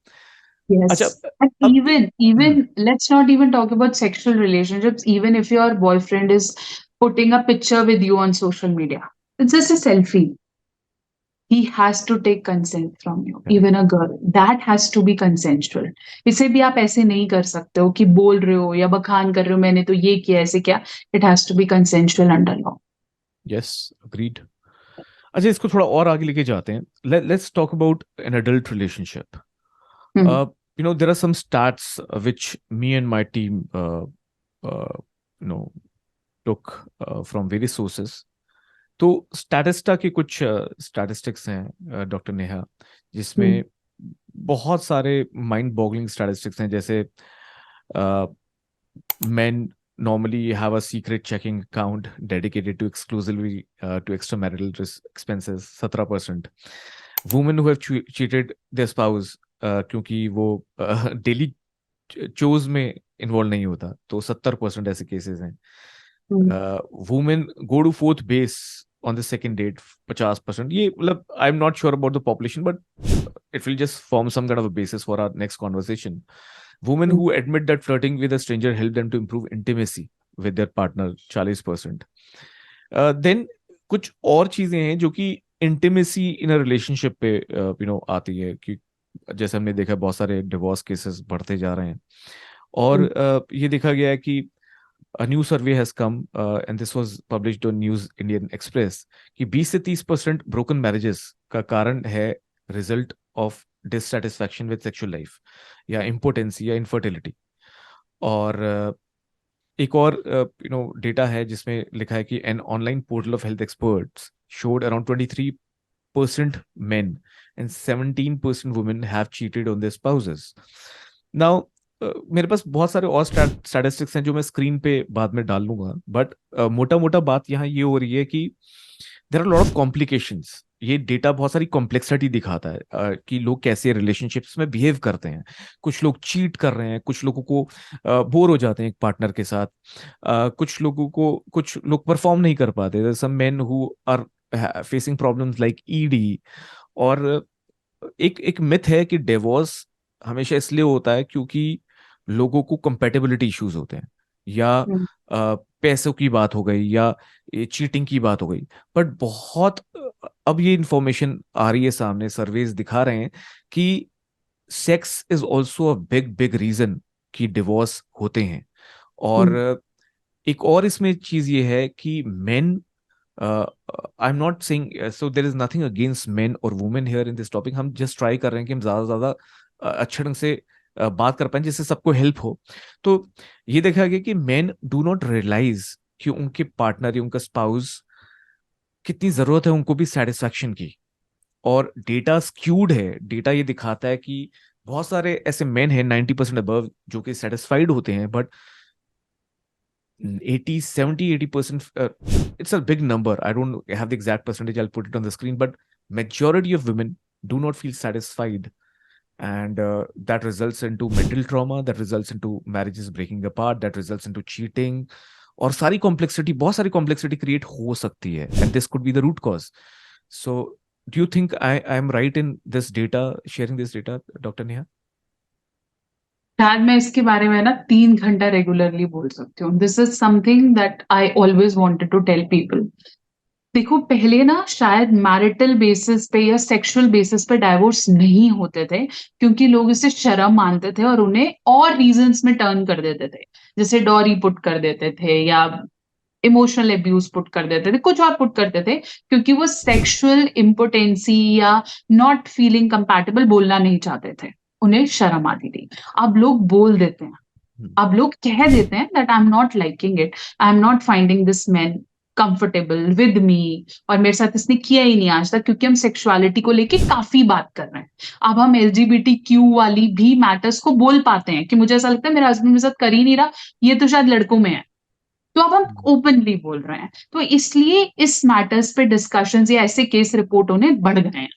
अच्छा। Yes. And अब even let's not even talk about sexual relationships. Even if your boyfriend is putting a picture with you on social media, it's just a selfie. He has to take consent from you. Correct. Even a girl, that has to be consensual. इसे भी आप ऐसे नहीं कर सकते हो कि बोल रहे हो या बखान कर रहे हो मैंने तो ये किया ऐसे किया. It has to be consensual under law. Yes, agreed. अच्छा, इसको थोड़ा और आगे लेके जाते हैं. Let's talk about an adult relationship. Hmm There are some stats which me and my team, you know, took from various sources. तो स्टैटिस्टा के कुछ स्टैटिस्टिक्स हैं डॉक्टर नेहा, हम्म जिसमें बहुत सारे माइंड बॉगलिंग स्टैटिस्टिक्स हैं. जैसे men normally have a secret checking account dedicated to exclusively to extramarital expenses, 17%. Women who have cheated their spouse, क्योंकि वो डेली चोज में इन्वॉल्व नहीं होता, तो 70% ऐसे केसेस हैं. Hmm women go to fourth base on the second date, 50%. ये मतलब I am not sure about the population, but it will just form some kind of a basis for our next conversation. Women hmm who admit that flirting with a stranger help them to improve intimacy with their partner, 40%. Then कुछ और चीजें हैं जो कि intimacy in a relationship पे आती है, कि जैसे हमने देखा बहुत सारे डिवोर्स केसेस बढ़ते जा रहे हैं. और हम्म ये देखा गया है कि a new survey has come, and this was published on News Indian Express, कि 20 से 30% broken marriages का कारण है result of dissatisfaction with sexual life, या इम्पोटेंसी या इनफर्टिलिटी. और एक और डेटा है जिसमें लिखा है कि an online portal of health experts showed around 23% men and 17% women have cheated on their spouses. Now, मेरे पास बहुत सारे और स्टैटिस्टिक्स हैं जो मैं स्क्रीन पे बाद में डाल लूंगा, बट मोटा मोटा बात यहाँ ये हो रही है कि there are lot of complications. ये डेटा बहुत सारी कॉम्प्लेक्सिटी दिखाता है, कि लोग कैसे रिलेशनशिप्स में बिहेव करते हैं. कुछ लोग चीट कर रहे हैं, कुछ लोगों को बोर हो जाते हैं एक पार्टनर के साथ, कुछ लोग परफॉर्म नहीं कर पाते. Some men who are facing problems like ED. और एक एक मिथ है कि डिवोर्स हमेशा इसलिए होता है क्योंकि लोगों को कंपेटेबिलिटी इश्यूज होते हैं, या हम्म पैसों की बात हो गई, या चीटिंग की बात हो गई. बट बहुत अब ये इंफॉर्मेशन आ रही है सामने, सर्वेज दिखा रहे हैं कि sex is also a big big reason कि डिवोर्स होते हैं. और हम्म एक और इसमें चीज ये है कि men, I am not saying, so there is nothing against men और women here in this topic. हम जस्ट ट्राई कर रहे हैं कि हम ज्यादा से ज्यादा अच्छे ढंग से बात कर पाए जिससे सबको हेल्प हो. तो ये देखा गया कि मेन डू नॉट रियलाइज कि उनके पार्टनर या उनका स्पाउस कितनी जरूरत है उनको भी सेटिस्फैक्शन की. और डेटा स्क्यूड है. डेटा ये दिखाता है कि बहुत सारे ऐसे मेन हैं 90% अबव जो कि सेटिस्फाइड होते हैं, but 80 70 80%, it's a big number. I don't have the exact percentage. I'll put it on the screen, but majority of women do not feel satisfied, and that results into mental trauma, that results into marriages breaking apart, that results into cheating. और सारी complexity, बहुत सारी complexity create हो सकती है, and this could be the root cause. So do you think I am right in this data, sharing this data, doctor Neha? शायद मैं इसके बारे में ना 3 घंटा रेगुलरली बोल सकती हूँ. This is something that I always wanted to tell people. देखो, पहले ना शायद मैरिटल बेसिस पे या सेक्सुअल बेसिस पे डाइवोर्स नहीं होते थे, क्योंकि लोग इसे शर्म मानते थे और उन्हें और रीजंस में टर्न कर देते थे. जैसे डॉरी पुट कर देते थे, या इमोशनल अब्यूज पुट कर देते थे, कुछ और पुट करते थे, क्योंकि वो सेक्सुअल इम्पोटेंसी या नॉट फीलिंग कंपैटिबल बोलना नहीं चाहते थे. उन्हें शर्म आती थी. अब लोग बोल देते हैं. अब लोग कह देते हैं that I am not liking it, I am not finding this man comfortable with me, और मेरे साथ इसने किया ही नहीं आज तक, क्योंकि हम सेक्सुअलिटी को लेके काफी बात कर रहे हैं. अब हम एलजीबीटी क्यू वाली भी मैटर्स को बोल पाते हैं कि मुझे ऐसा लगता है मेरा हस्बैंड मेरे साथ कर ही नहीं रहा, ये तो शायद लड़कों में है. तो अब हम ओपनली बोल रहे हैं. तो इसलिए इस मैटर्स पे डिस्कशंस या ऐसे केस रिपोर्ट होने बढ़ गए हैं.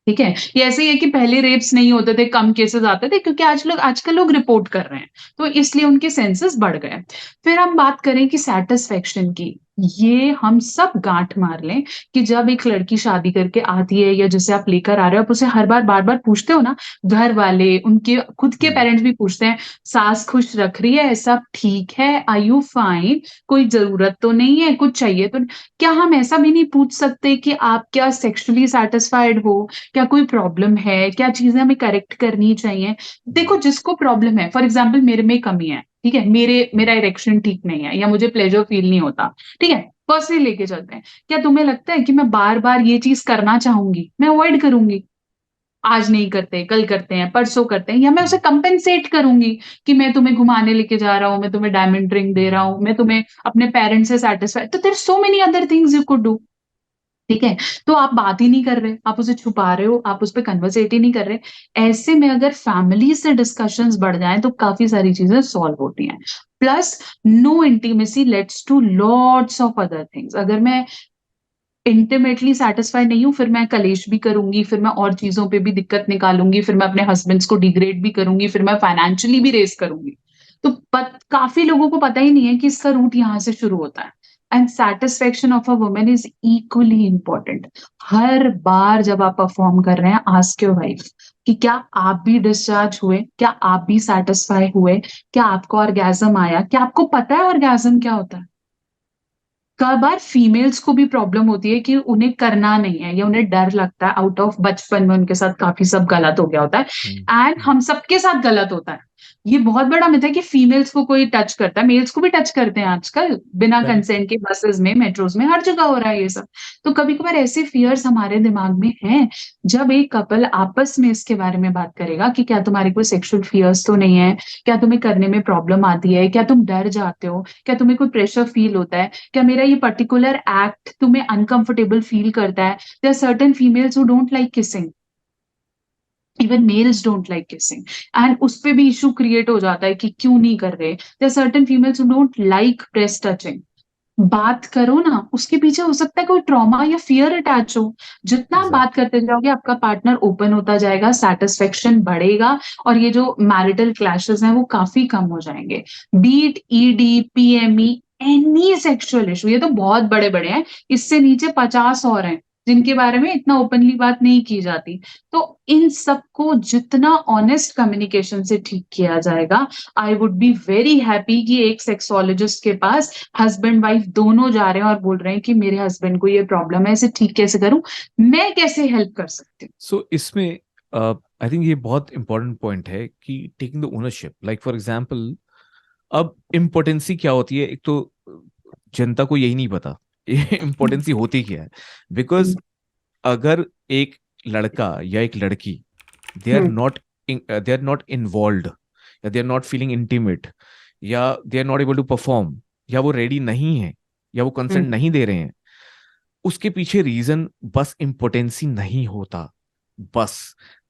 ठीक है, ये ऐसे ही है कि पहले रेप्स नहीं होते थे, कम केसेस आते थे, क्योंकि आजकल लोग रिपोर्ट कर रहे हैं, तो इसलिए उनके सेंसेस बढ़ गए. फिर हम बात करें कि सेटिस्फेक्शन की, ये हम सब गांठ मार लें कि जब एक लड़की शादी करके आती है, या जैसे आप लेकर आ रहे हो, आप उसे हर बार बार पूछते हो ना, घर वाले, उनके खुद के पेरेंट्स भी पूछते हैं, सास खुश रख रही है, सब ठीक है, आर यू फाइन, कोई जरूरत तो नहीं है, कुछ चाहिए तो नहीं? क्या हम ऐसा भी नहीं पूछ सकते कि आप क्या सेक्सुअली सेटिस्फाइड हो, क्या कोई प्रॉब्लम है, क्या चीजें हमें करेक्ट करनी चाहिए? देखो, जिसको प्रॉब्लम है, फॉर एग्जाम्पल मेरे में कमी है, ठीक है, मेरा इरेक्शन ठीक नहीं है, या मुझे प्लेजर फील नहीं होता, ठीक है, पर्सनली लेके चलते हैं। क्या तुम्हें लगता है कि मैं बार बार ये चीज करना चाहूंगी? मैं अवॉइड करूंगी, आज नहीं करते, कल करते हैं, परसों करते हैं, या मैं उसे कंपेंसेट करूंगी कि मैं तुम्हें घुमाने लेके जा रहा हूँ, मैं तुम्हें डायमंड रिंग दे रहा हूँ, मैं तुम्हें अपने पेरेंट्स से सेटिस्फाई, तो there so many other things you could do. ठीक है? तो आप बात ही नहीं कर रहे, आप उसे छुपा रहे हो, आप उस पे कन्वर्सेट ही नहीं कर रहे। ऐसे में अगर फैमिली से डिस्कशंस बढ़ जाएँ तो काफ़ी सारी चीज़ें सॉल्व होती हैं। Plus no intimacy leads to lots of other things. अगर मैं इंटिमेटली सैटिस्फाई नहीं हूँ, फिर मैं कलेश भी करूँगी, फिर मैं और चीज़ों पे भी दिक्कत निकालूँगी, फिर मैं अपने हस्बैंड्स को डिग्रेड भी करूँगी, फिर मैं फाइनेंशियली भी रेज़ करूँगी। तो पत काफ़ी लोगों को पता ही नहीं है कि इसका रूट यहाँ से शुरू होता है। And satisfaction of a woman is equally important. हर बार जब आप परफॉर्म कर रहे हैं, आस्क योर वाइफ कि क्या आप भी डिस्चार्ज हुए? क्या आप भी सैटिस्फाई हुए? क्या आपको ऑर्गेज़्म आया? क्या आपको पता है ऑर्गेज़्म क्या होता है? कई बार फीमेल्स को भी प्रॉब्लम होती है कि उन्हें करना नहीं है या उन्हें डर लगता है, आउट ऑफ बचपन में उनके साथ काफ़ी सब गलत हो गया होता है हम्म। एंड हम सबके साथ गलत होता है। ये बहुत बड़ा मिथ है कि फीमेल्स को कोई टच करता है, मेल्स को भी टच करते हैं आजकल, बिना करेक्ट। कंसेंट के बसेस में, मेट्रोज़ में, हर जगह हो रहा है ये सब। तो कभी-कभार ऐसे फ़ियर्स हमारे दिमाग में हैं, जब एक कपल आपस में इसके बारे में बात करेगा कि क्या तुम्हारे कोई सेक्सुअल फ़ियर्स तो नहीं है? क्या तुम्हें करने में प्रॉब्लम आती है? क्या तुम डर जाते हो? क्या तुम्हें कोई प्रेशर फ़ील होता है? क्या मेरा ये पर्टिकुलर एक्ट तुम्हें अनकंफर्टेबल फील करता है? There are certain females who don't like kissing, even males don't like kissing and उस पे भी इश्यू क्रिएट हो जाता है कि क्यों नहीं कर रहे? There are certain females who don't like breast touching. बात करो ना, उसके पीछे हो सकता है कोई ट्रॉमा या फियर अटैच हो। जितना आप बात एग्जैक्टली। करते जाओगे, आपका पार्टनर ओपन होता जाएगा, सैटिस्फैक्शन बढ़ेगा और ये जो मैरिटल क्लैशेज़ हैं, वो काफ़ी कम हो जाएँगे। B it ED, PME, any sexual issue, ये तो बहुत बड़े-बड़े हैं, इससे नीचे 50 और हैं, जिनके बारे में इतना ओपनली बात नहीं की जाती। तो इन सबको जितना ऑनेस्ट कम्युनिकेशन से ठीक किया जाएगा, I would be very happy कि एक सेक्सोलॉजिस्ट के पास हस्बैंड वाइफ दोनों जा रहे हैं और बोल रहे हैं कि मेरे हस्बैंड को ये प्रॉब्लम है, इसे ठीक कैसे करूं? मैं कैसे हेल्प कर सकती हूँ? सो इसमें आई थिंक ये बहुत इंपॉर्टेंट पॉइंट है कि taking the ownership, like for example, अब इम्पोर्टेंसी क्या होती है, एक तो जनता को यही नहीं पता ये इम्पोर्टेंसी होती क्या है। बिकॉज हुँ, अगर एक लड़का या एक लड़की, they are hmm, not they are not involve, या they are not feeling intimate, या they are not able to perform, या वो रेडी नहीं है, या वो हुँ, कंसेंट नहीं दे रहे हैं, उसके पीछे रीजन बस इम्पोर्टेंसी नहीं होता। बस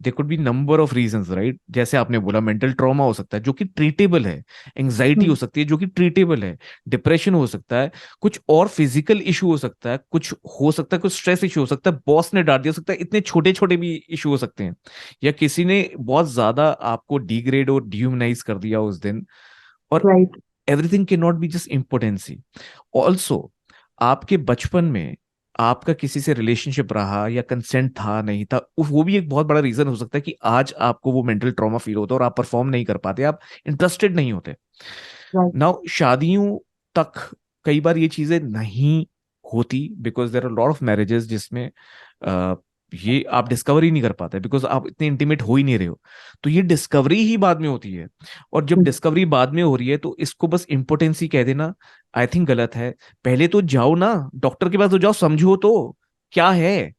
there could be number of reasons, right? जैसे आपने बोला, मेंटल ट्रॉमा हो सकता है जो कि ट्रीटेबल है, एंजाइटी हुँ, हो सकती है जो कि ट्रीटेबल है, डिप्रेशन हो सकता है, कुछ और फिजिकल इशू हो सकता है, कुछ हो सकता है, कुछ स्ट्रेस इशू हो सकता है, बॉस ने डांट दिया हो सकता है, इतने छोटे छोटे भी इशू हो सकते हैं, या किसी ने बहुत ज्यादा आपको डिग्रेड और डिह्यूमनाइज कर दिया उस दिन। और right. Everything can not be just impotency. Also आपके बचपन में आपका किसी से रिलेशनशिप रहा या कंसेंट था नहीं था, वो भी एक बहुत बड़ा रीजन हो सकता है कि आज आपको वो मेंटल ट्रॉमा फील होता है और आप परफॉर्म नहीं कर पाते, आप इंटरेस्टेड नहीं होते। राइट। नाउ शादियों तक कई बार ये चीजें नहीं होती, because there are lot of marriages जिसमें ये आप डिस्कवर ही नहीं कर पाते, बिकॉज आप इतने इंटीमेट हो ही नहीं रहे हो। तो ये डिस्कवरी ही बाद में होती है, और जब हुँ, डिस्कवरी बाद में हो रही है तो इसको बस इम्पोर्टेंसी कह देना आई थिंक गलत है। पहले तो जाओ ना, डॉक्टर के पास तो जाओ, समझो तो क्या है,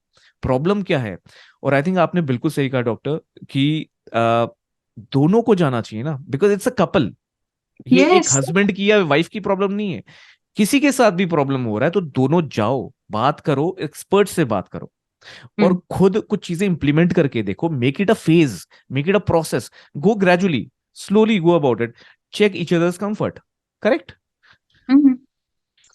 प्रॉब्लम क्या है। और आई थिंक आपने बिल्कुल सही कहा डॉक्टर कि दोनों को जाना चाहिए ना, बिकॉज इट्स अ कपल। ये एक येस। हस्बैंड की या वाइफ की प्रॉब्लम नहीं है, किसी के साथ भी प्रॉब्लम हो रहा है तो दोनों जाओ, बात करो, एक्सपर्ट से बात करो, और हुँ, खुद कुछ चीजें इंप्लीमेंट करके देखो। Make it a phase, make it a process, go gradually, slowly go about it, check each others comfort. Correct. Hmm, hmm.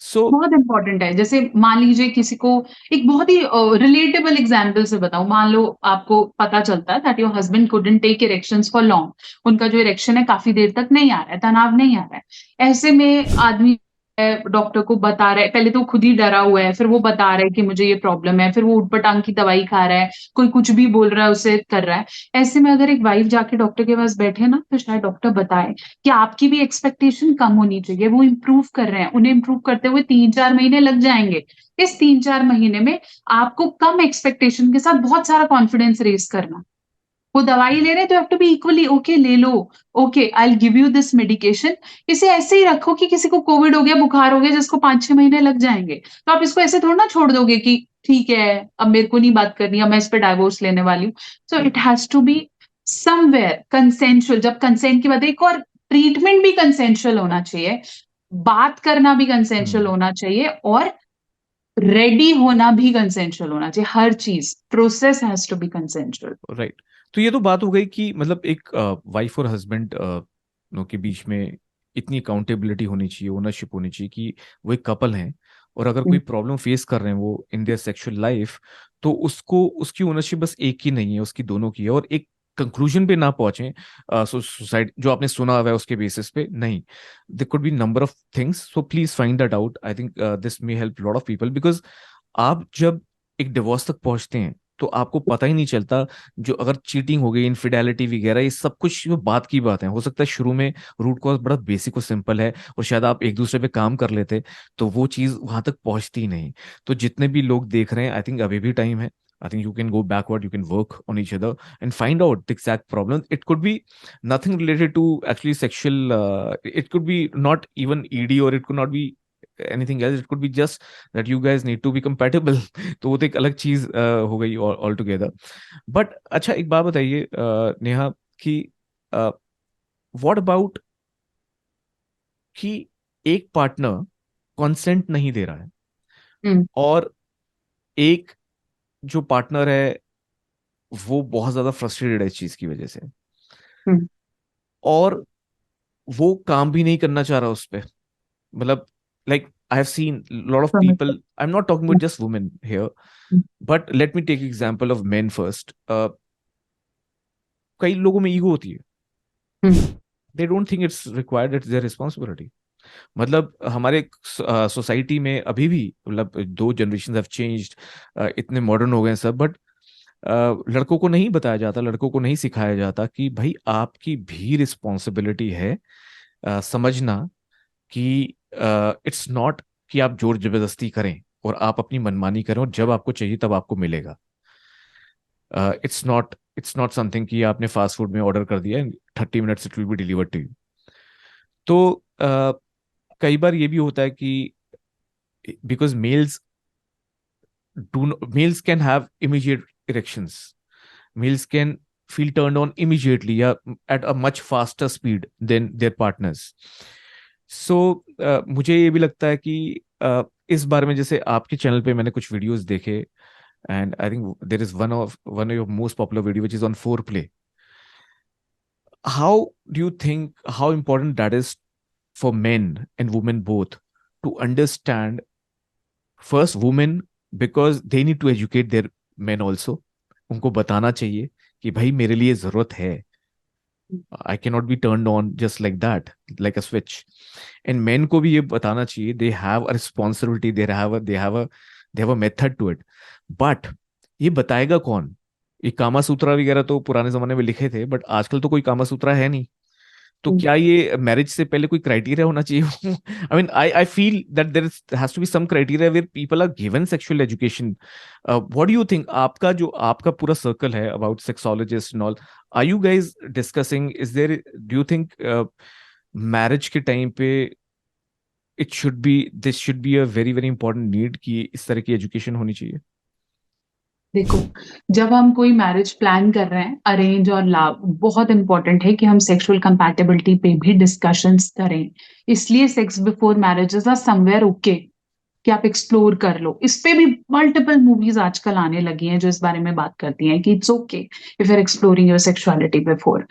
So बहुत इम्पोर्टेंट है। जैसे मान लीजिए किसी को एक बहुत ही रिलेटेबल एग्जांपल से बताऊँ, मान लो आपको पता चलता है that your husband couldn't take erections for long, उनका जो इरेक्शन है काफ़ी देर तक नहीं आ रहा है, तनाव नहीं आ रहा है। ऐसे में आदमी डॉक्टर को बता रहा है, पहले तो खुद ही डरा हुआ है, फिर वो बता रहा है कि मुझे ये प्रॉब्लम है, फिर वो ऊट-पटांग की दवाई खा रहा है, कोई कुछ भी बोल रहा है उसे कर रहा है। ऐसे में अगर एक वाइफ जाके डॉक्टर के पास बैठे ना, तो शायद डॉक्टर बताए कि आपकी भी एक्सपेक्टेशन कम होनी चाहिए, वो इम्प्रूव कर रहे हैं, उन्हें इम्प्रूव करते हुए 3-4 महीने लग जाएँगे। इस 3-4 महीने में आपको कम एक्सपेक्टेशन के साथ बहुत सारा कॉन्फिडेंस रेज़ करना। वो दवाई ले रहे हैं तो have to be equally okay, ले लो, okay I will give you this medication. इसे ऐसे ही रखो कि किसी को कोविड हो गया, बुखार हो गया, जिसको 5-6 महीने लग जाएंगे, तो आप इसको ऐसे थोड़ा ना छोड़ दोगे कि ठीक है अब मेरे को नहीं बात करनी, अब मैं इस पे डाइवोर्स लेने वाली हूँ। So it has to be somewhere consensual. जब कंसेंट की बात है, एक और ट्रीटमेंट भी कंसेंशुअल होना चाहिए, बात करना भी कंसेंशुअल हम्म। होना चाहिए, और रेडी होना भी कंसेंशुअल होना चाहिए। हर चीज process has to be consensual. Right. तो ये तो बात हो गई कि मतलब एक वाइफ और हस्बैंड नो के बीच में इतनी अकाउंटेबिलिटी होनी चाहिए, ओनरशिप होनी चाहिए कि वो एक कपल हैं, और अगर कोई प्रॉब्लम फेस कर रहे हैं वो इन देयर सेक्सुअल लाइफ, तो उसको उसकी ओनरशिप बस एक की नहीं है, उसकी दोनों की है। और एक कंक्लूजन पे ना पहुंचे सुसाइड जो आपने सुना हुआ है उसके बेसिस पे नहीं। There could be number of things, so please find that out. I think this may help lot of people, because आप जब एक डिवोर्स तक पहुंचते हैं तो आपको पता ही नहीं चलता, जो अगर चीटिंग हो गई, इनफिडेलिटी वगैरह, ये सब कुछ जो बात की बात है, हो सकता है शुरू में रूट कॉज बड़ा बेसिक और सिंपल है, और शायद आप एक दूसरे पे काम कर लेते तो वो चीज वहां तक पहुंचती ही नहीं। तो जितने भी लोग देख रहे हैं, आई थिंक अभी भी टाइम है। I think you can go backward, you can work on each other and find out the exact problem. It could be nothing related to actually sexual, it could be not even ED, or it could not be anything else. It could be just that you guys need to be compatible. तो वो तो एक अलग चीज हो गई all together. But अच्छा, एक बात बताइए नेहा, कि व्हाट अबाउट कि एक पार्टनर कंसेंट नहीं दे रहा है, हम्म। और एक जो पार्टनर है वो बहुत ज्यादा फ्रस्ट्रेटेड है इस चीज की वजह से, हम्म। और वो काम भी नहीं करना चाह रहा उस पे। मतलब like I have seen a lot of समझ people, I'm not talking about just women here, सकती but let me take example of men first. कई लोगों में ईगो होती है, हूँ। they don't think it's required, it's their responsibility. मतलब हमारे सोसाइटी में अभी भी, मतलब दो जनरेशन हैव चेंज्ड, इतने मॉडर्न हो गए हैं सब, बट लड़कों को नहीं बताया जाता, लड़कों को नहीं सिखाया जाता कि भाई आपकी भी रिस्पॉन्सिबिलिटी है समझना कि इट्स नॉट कि आप जोर जबरदस्ती करें और आप अपनी मनमानी करें और जब आपको चाहिए तब आपको मिलेगा। इट्स नॉट समथिंग कि आपने फास्ट फूड में ऑर्डर कर दिया, 30 minutes it will be delivered to you. तो कई बार ये भी होता है कि because males can have immediate erections, males can feel turned on immediately, yeah, at a much faster speed than their partners. So मुझे ये भी लगता है कि इस बारे में, जैसे आपके चैनल पे मैंने कुछ वीडियोस देखे, and I think there is one of your most popular video which is on foreplay. How do you think how important that is for men and women both to understand, first women because they need to educate their men also, उनको बताना चाहिए कि भाई मेरे लिए जरूरत है, I cannot be turned on just like that, like a switch. And men को भी ये बताना चाहिए, they have a responsibility, they have a method to it. But ये बताएगा कौन? ये कामा सूत्रा वगैरह तो पुराने जमाने में लिखे थे, बट आजकल तो कोई कामा सूत्रा है नहीं। तो क्या ये मैरिज से पहले कोई क्राइटेरिया होना चाहिए? I mean I feel that there has to be some criteria where people are given sexual education. What do you think, आपका जो आपका पूरा सर्कल है about sexologist and all, are you guys discussing, is there, do you think marriage के time पे this should be a very very important need कि इस तरह की एजुकेशन होनी चाहिए? देखो, जब हम कोई मैरिज प्लान कर रहे हैं, अरेंज और लव, बहुत इंपॉर्टेंट है कि हम सेक्सुअल कंपैटिबिलिटी पे भी डिस्कशंस करें। इसलिए sex before marriage is somewhere okay कि आप एक्सप्लोर कर लो। इस पे भी मल्टीपल मूवीज आजकल आने लगी हैं जो इस बारे में बात करती हैं कि it's okay if you are exploring your sexuality before.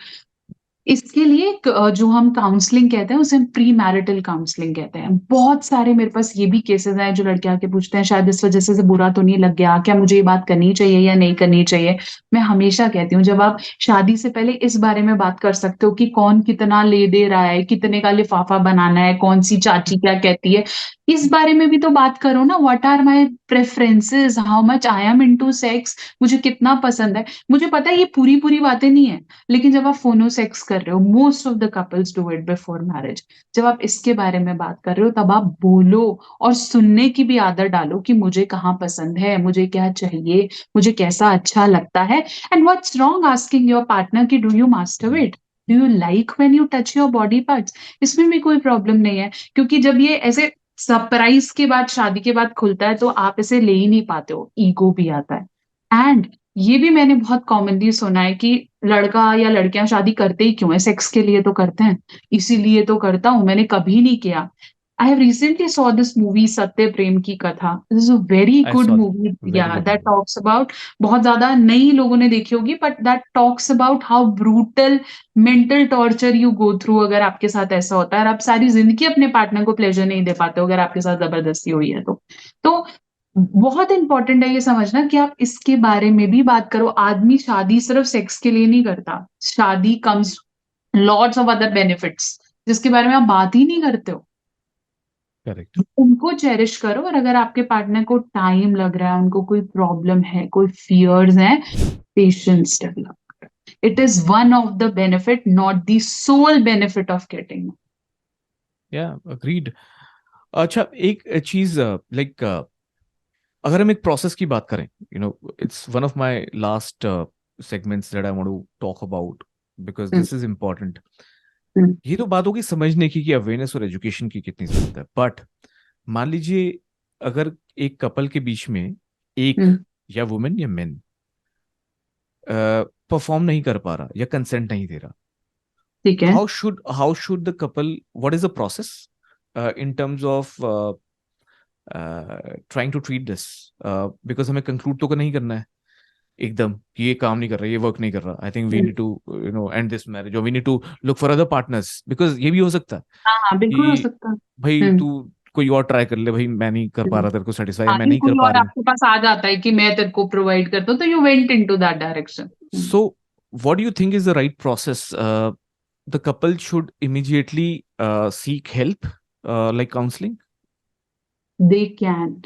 इसके लिए जो हम काउंसलिंग कहते हैं उसे हम प्री मैरिटल काउंसलिंग कहते हैं। बहुत सारे मेरे पास ये भी केसेस हैं जो लड़के आके पूछते हैं शायद इस वजह से बुरा तो नहीं लग गया, क्या मुझे ये बात करनी चाहिए या नहीं करनी चाहिए। मैं हमेशा कहती हूँ जब आप शादी से पहले इस बारे में बात कर सकते हो कि कौन कितना ले दे रहा है, कितने का लिफाफा बनाना है, कौन सी चाची क्या कहती है, इस बारे में भी तो बात करो ना। What are my preferences, how much I am into sex, मुझे कितना पसंद है। मुझे पता है ये पूरी-पूरी बातें नहीं है, लेकिन जब आप फ़ोनो सेक्स कर रहे हो, most of the couples do it before marriage. जब आप इसके बारे में बात कर रहे हो, तब आप बोलो और सुनने की भी आदत डालो कि मुझे कहाँ पसंद है, मुझे क्या चाहिए, मुझे कैसा अच्छा लगता है। And what's wrong asking your partner कि do you masturbate? Do you like when you touch your body parts? इसमें भी कोई प्रॉब्लम नहीं है, क्योंकि जब ये ऐसे सरप्राइज़ के बाद, शादी के बाद खुलता है, तो आप इसे ले ही नहीं पाते हो, ईगो भी आता है। एंड ये भी मैंने बहुत कॉमनली सुना है कि लड़का या लड़कियाँ शादी करते ही क्यों हैं? सेक्स के लिए तो करते हैं, इसीलिए तो करता हूँ, मैंने कभी नहीं किया। I have recently saw this movie सत्य प्रेम की कथा. This is a very I good saw movie. Very Yeah, good that movie. talks about, बहुत ज़्यादा नई लोगों ने देखी होगी, but that talks about how brutal mental torture you go through अगर आपके साथ ऐसा होता है और आप सारी ज़िंदगी अपने पार्टनर को प्लेज़र नहीं दे पाते हो अगर आपके साथ ज़बरदस्ती हुई है तो। तो बहुत इम्पोर्टेंट है ये समझना कि आप इसके बारे में भी बात करो। आदमी शादी सिर्फ़ सेक्स के लिए नहीं करता। शादी comes lots of other benefits जिसके बारे में आप बात ही नहीं करते हो। करेक्ट। उनको चेरिश करो और अगर आपके पार्टनर को टाइम लग रहा है, उनको कोई प्रॉब्लम है, कोई फियर्स हैं, पेशेंस डेवलप करो। It is one of the benefit, not the sole benefit of getting. या अग्रीड। अच्छा, एक चीज लाइक अगर हम एक प्रोसेस की बात करें, it's one of my last segments that I want to talk about, because hmm, this is important. Hmm, ये तो बात होगी समझने की कि अवेयरनेस और एजुकेशन की कितनी जरूरत है, बट मान लीजिए अगर एक कपल के बीच में एक हुँ, या वुमेन या मेन परफॉर्म नहीं कर पा रहा या कंसेंट नहीं दे रहा, ठीक है। how should the couple, what is the process in terms of trying to treat this, because हमें कंक्लूड तो नहीं करना है एकदम कि ये काम नहीं कर रहा, ये वर्क नहीं कर रहा, I think we hmm, need to end this marriage, और we need to look for other partners, because ये भी हो सकता है हाँ, हाँ, बिल्कुल हो कि सकता है। भाई हुँ, तू कोई और ट्राई कर ले, भाई मैं नहीं कर पा हुँ। रहा तेरे को सेटिस्फाई, या हाँ, मैं नहीं नहीं कर कोई पा और रही हूँ। आपके पास आ जाता है कि मैं तेरे को प्रोवाइड करता हूँ, तो you went into that direction. Hmm. So what do you think is the right process? The couple should immediately seek help, like counseling. They can.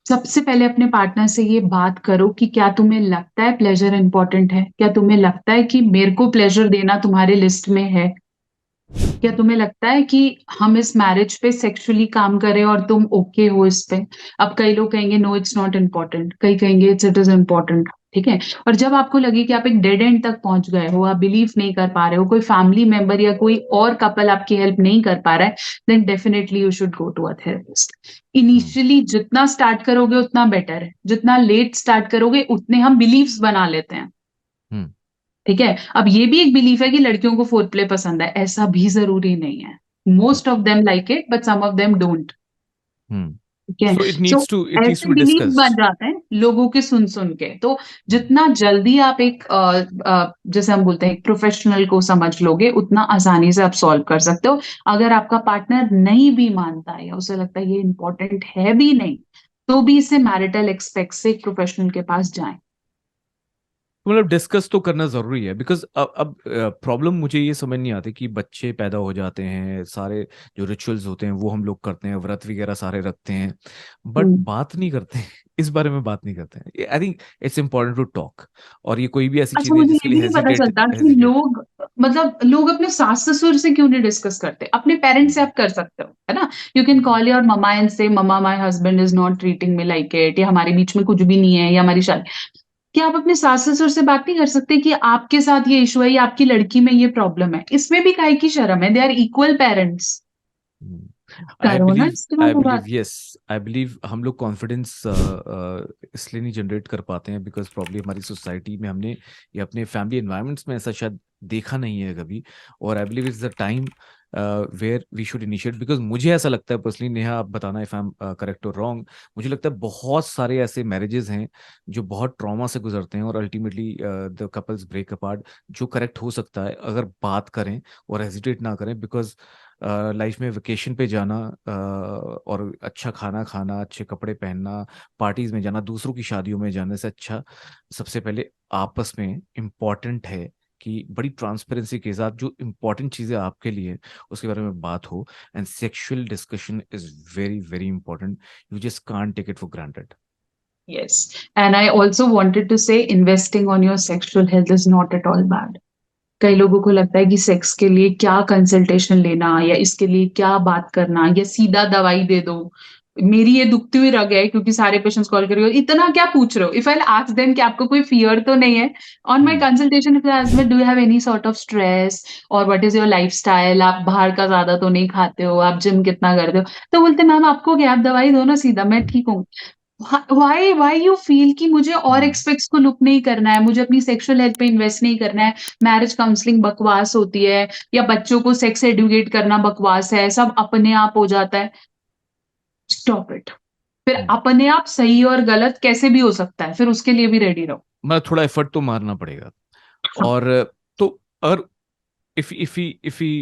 सबसे पहले अपने पार्टनर से ये बात करो कि क्या तुम्हें लगता है प्लेज़र इम्पोर्टेंट है? क्या तुम्हें लगता है कि मेरे को प्लेज़र देना तुम्हारे लिस्ट में है? क्या तुम्हें लगता है कि हम इस मैरिज पे सेक्सुअली काम करें और तुम ओके हो इस पे? अब कई लोग कहेंगे नो इट्स नॉट इम्पोर्टेंट, कई कहेंगे इट इज़ इम्पोर्टेंट, ठीक है? और जब आपको लगे कि आप एक डेड एंड तक पहुँच गए हो, आप बिलीव नहीं कर पा रहे हो, कोई फैमिली मेंबर या कोई और कपल आपकी हेल्प नहीं कर पा रहा है, then definitely you should go to a therapist. Hmm. Initially जितना स्टार्ट करोगे उतना बेटर है, जितना लेट स्टार्ट करोगे उतने हम बिलीव्स बना लेते हैं। Hmm. ठीक है? अब ये भी एक बिलीफ है कि लड़कियों को फोरप्ले पसंद है, ऐसा भी ज़रूरी नहीं है। Most of them like it but some of them don't, Hmm. ठीक है? So it so needs to ऐसे be बिलीफ बन discussed. जाते हैं लोगों के सुन-सुन के। तो Hmm. जितना जल्दी आप एक जैसे हम बोलते हैं एक प्रोफेशनल को समझ लोगे, उतना आसानी से आप सॉल्व कर सकते हो। अगर आपका पार्टनर नहीं भी मानता है या उसे लगता है ये इम्पोर्टेंट है भी नहीं, तो भी इसे मैरिटल एस्पेक्ट से एक प्रोफेशनल के पास जाएँ। मतलब डिस्कस तो करना जरूरी है, बिकॉज अब प्रॉब्लम मुझे ये समझ नहीं आती कि बच्चे पैदा हो जाते हैं, सारे जो रिचुअल्स होते हैं वो हम लोग करते हैं, व्रत वगैरह सारे रखते हैं, बट हुँ। बात नहीं करते हैं इस बारे में बात नहीं करते हैं। I think it's important to talk, और ये कोई भी ऐसी अच्छा, चीज है मुझे जिसके ये भी लिए नहीं पता हेजिटेट चलता कि हेजिटेट लोग मतलब लोग अपने सास-ससुर से क्यों नहीं डिस्कस करते? अपने पेरेंट्स से आप कर सकते हो, है ना? You can call your mama and say mama my husband is not treating me like it, या हमारे बीच में कुछ भी नहीं है, या हमारी शादी। क्या आप अपने सास-ससुर से बात नहीं कर सकते कि आपके साथ ये इश्यू है या आपकी लड़की में ये प्रॉब्लम है? इसमें भी काहे की शर्म है? They are equal parents. I करो ना बिलीव इसके बारे में बात। यस, आई बिलीव हम लोग कॉन्फिडेंस इसलिए नहीं जनरेट कर पाते हैं बिकॉज प्रॉब्लम हमारी सोसाइटी में हमने या अपने फैमिली एनवायरनमेंट्स में ऐसा शायद देखा नहीं है कभी, और I believe it's the time where we should initiate, because मुझे ऐसा लगता है पर्सनली, नेहा आप बताना इफ आई एम करेक्ट और रॉन्ग, मुझे लगता है बहुत सारे ऐसे मैरिजेस हैं जो बहुत ट्रॉमा से गुजरते हैं और ultimately the couples break apart, जो करेक्ट हो सकता है अगर बात करें और हेजिटेट ना करें, बिकॉज लाइफ में वेकेशन पे जाना और अच्छा खाना खाना, अच्छे कपड़े पहनना, पार्टीज में जाना, दूसरों की शादियों में जाने से अच्छा सबसे पहले आपस में इम्पॉर्टेंट है कि बड़ी ट्रांसपेरेंसी के साथ जो इम्पोर्टेंट चीज़ें आपके लिए उसके बारे में बात हो, and sexual discussion is very very important, you just can't take it for granted. Yes. And I also wanted to say investing on your sexual health is not at all bad. कई लोगों को लगता है कि sex के लिए क्या consultation लेना या इसके लिए क्या बात करना या सीधा दवाई दे दो। मेरी ये दुखती हुई रग है क्योंकि सारे पेशेंट्स कॉल करके इतना क्या पूछ रहे हो? इफ आई आस्क देम कि आपको कोई फियर तो नहीं है? On my consultation if they ask me do you have any sort of stress और व्हाट इज़ योर लाइफस्टाइल? आप बाहर का ज़्यादा तो नहीं खाते हो? आप जिम कितना करते हो? तो बोलते मैम आपको क्या? आप दवाई दो ना सीधा, मैं ठीक हूँ। व्हाई यू फील कि मुझे और एस्पेक्ट्स को लुक नहीं करना है, मुझे अपनी सेक्सुअल हेल्थ पे इन्वेस्ट नहीं करना है, मैरिज काउंसलिंग बकवास होती है या बच्चों को सेक्स एडुकेट करना बकवास है, सब अपने आप हो जाता है। Stop it. फिर अपने आप सही और गलत कैसे भी हो सकता है, फिर उसके लिए भी रेडी रहो। मतलब थोड़ा एफर्ट तो मारना पड़ेगा। और तो अगर if we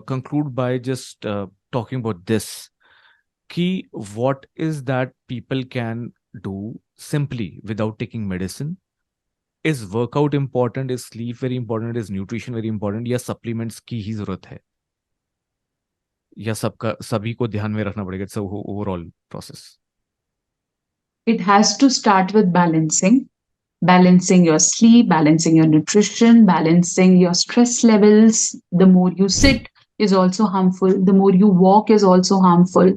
conclude by just talking about this, कि what is that people can do simply without taking medicine? Is workout important? Is sleep very important? Is nutrition very important? या supplements की ही जरूरत है? या सभी को ध्यान में रखना पड़ेगा? It's overall process. It has to start with balancing your sleep, balancing your nutrition, balancing your stress levels. The more you sit is also harmful. The more you walk is also harmful.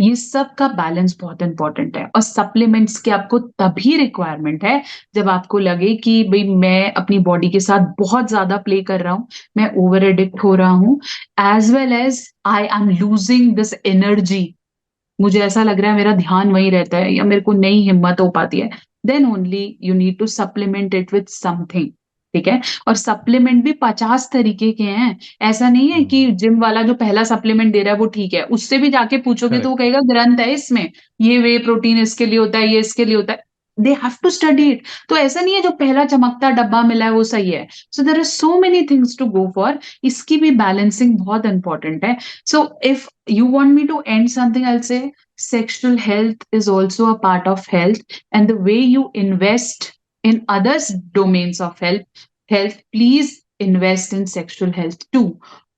ये सब का balance बहुत important है और supplements की आपको तभी requirement है जब आपको लगे कि भाई मैं अपनी बॉडी के साथ बहुत ज्यादा प्ले कर रहा हूँ, मैं ओवर एडिक्ट हो रहा हूँ, as well as I am losing this energy. मुझे ऐसा लग रहा है मेरा ध्यान वहीं रहता है या मेरे को नहीं हिम्मत हो पाती है, then only you need to supplement it with something. ठीक है? और सप्लीमेंट भी 50 तरीके के हैं। ऐसा नहीं है कि जिम वाला जो पहला सप्लीमेंट दे रहा है वो ठीक है। उससे भी जाके पूछोगे तो वो कहेगा ग्रंथ है इसमें, ये वे प्रोटीन इसके लिए होता है, ये इसके लिए होता है। They have to study it. तो ऐसा नहीं है जो पहला चमकता डब्बा मिला है वो सही है। So there are so many things to go for. इसकी भी बैलेंसिंग बहुत इंपॉर्टेंट है। So if you want me to end something, I'll say sexual health is also a part of health, and the way you invest in others' domains of health, please invest in sexual health too.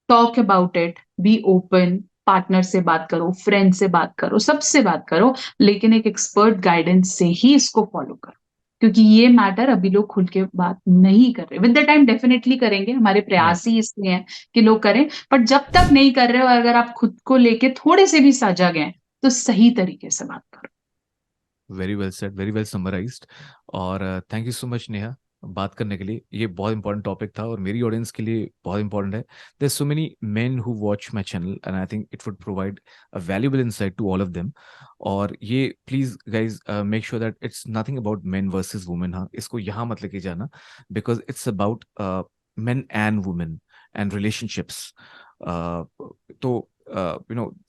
Talk about it, be open, partner से बात करो, friend से बात करो, सबसे बात करो, लेकिन एक एक्सपर्ट गाइडेंस से ही इसको फॉलो करो। क्योंकि ये मैटर अभी लोग खुल के बात नहीं कर रहे। विद द टाइम डेफिनेटली करेंगे, हमारे प्रयास ही इसलिए हैं कि लोग करें, बट जब तक नहीं कर रहे हो और अगर आप खुद को लेके थोड़े से भी सजग हैं तो सही तरीके से बात करो। Very well said, very well summarised. और thank you so much Neha बात करने के लिए। ये बहुत इंपॉर्टेंट टॉपिक था और मेरी ऑडियंस के लिए बहुत इंपॉर्टेंट है। There so many men who watch my channel and I think it would provide a valuable insight to all of them. और ये please guys make sure that it's nothing about men versus women. हाँ, इसको यहाँ मत लेके जाना, because it's about men and women and relationships. तो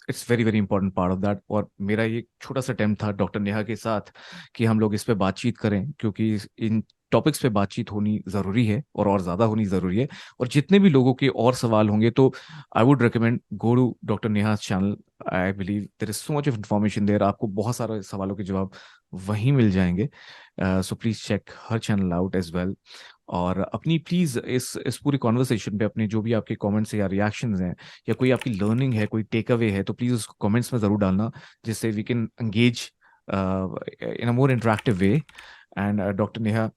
it's very very important part of that. और मेरा ये छोटा सा अटेम्प्ट था डॉक्टर नेहा के साथ कि हम लोग इस पे बातचीत करें, क्योंकि इन टॉपिक्स पे बातचीत होनी ज़रूरी है और ज़्यादा होनी ज़रूरी है। और जितने भी लोगों के और सवाल होंगे तो I would recommend go to doctor Neha channel. I believe there is so much of information there. आपको बहुत सारे सवालों के जवाब वहीं मिल जाएंगे। So please check her channel out as well. और अपनी प्लीज़ इस पूरी कॉन्वर्सेशन पे अपने जो भी आपके कमेंट्स या रिएक्शंस हैं या कोई आपकी लर्निंग है, कोई टेक अवे है, तो प्लीज़ उसको कमेंट्स में ज़रूर डालना, जिससे we can engage in a more interactive way. And doctor Neha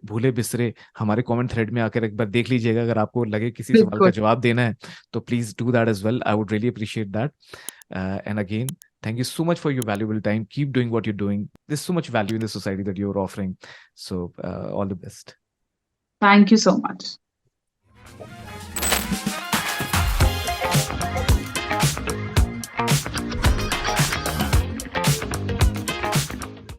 भूले बिसरे हमारे कमेंट थ्रेड में आकर एक बार देख लीजिएगा। अगर आपको लगे किसी सवाल का जवाब देना है तो please do that as well. I would really appreciate that. And again thank you so much for your valuable time. Keep doing what you're doing. There's so much value in the society that you're offering. So all the best. Thank you so much.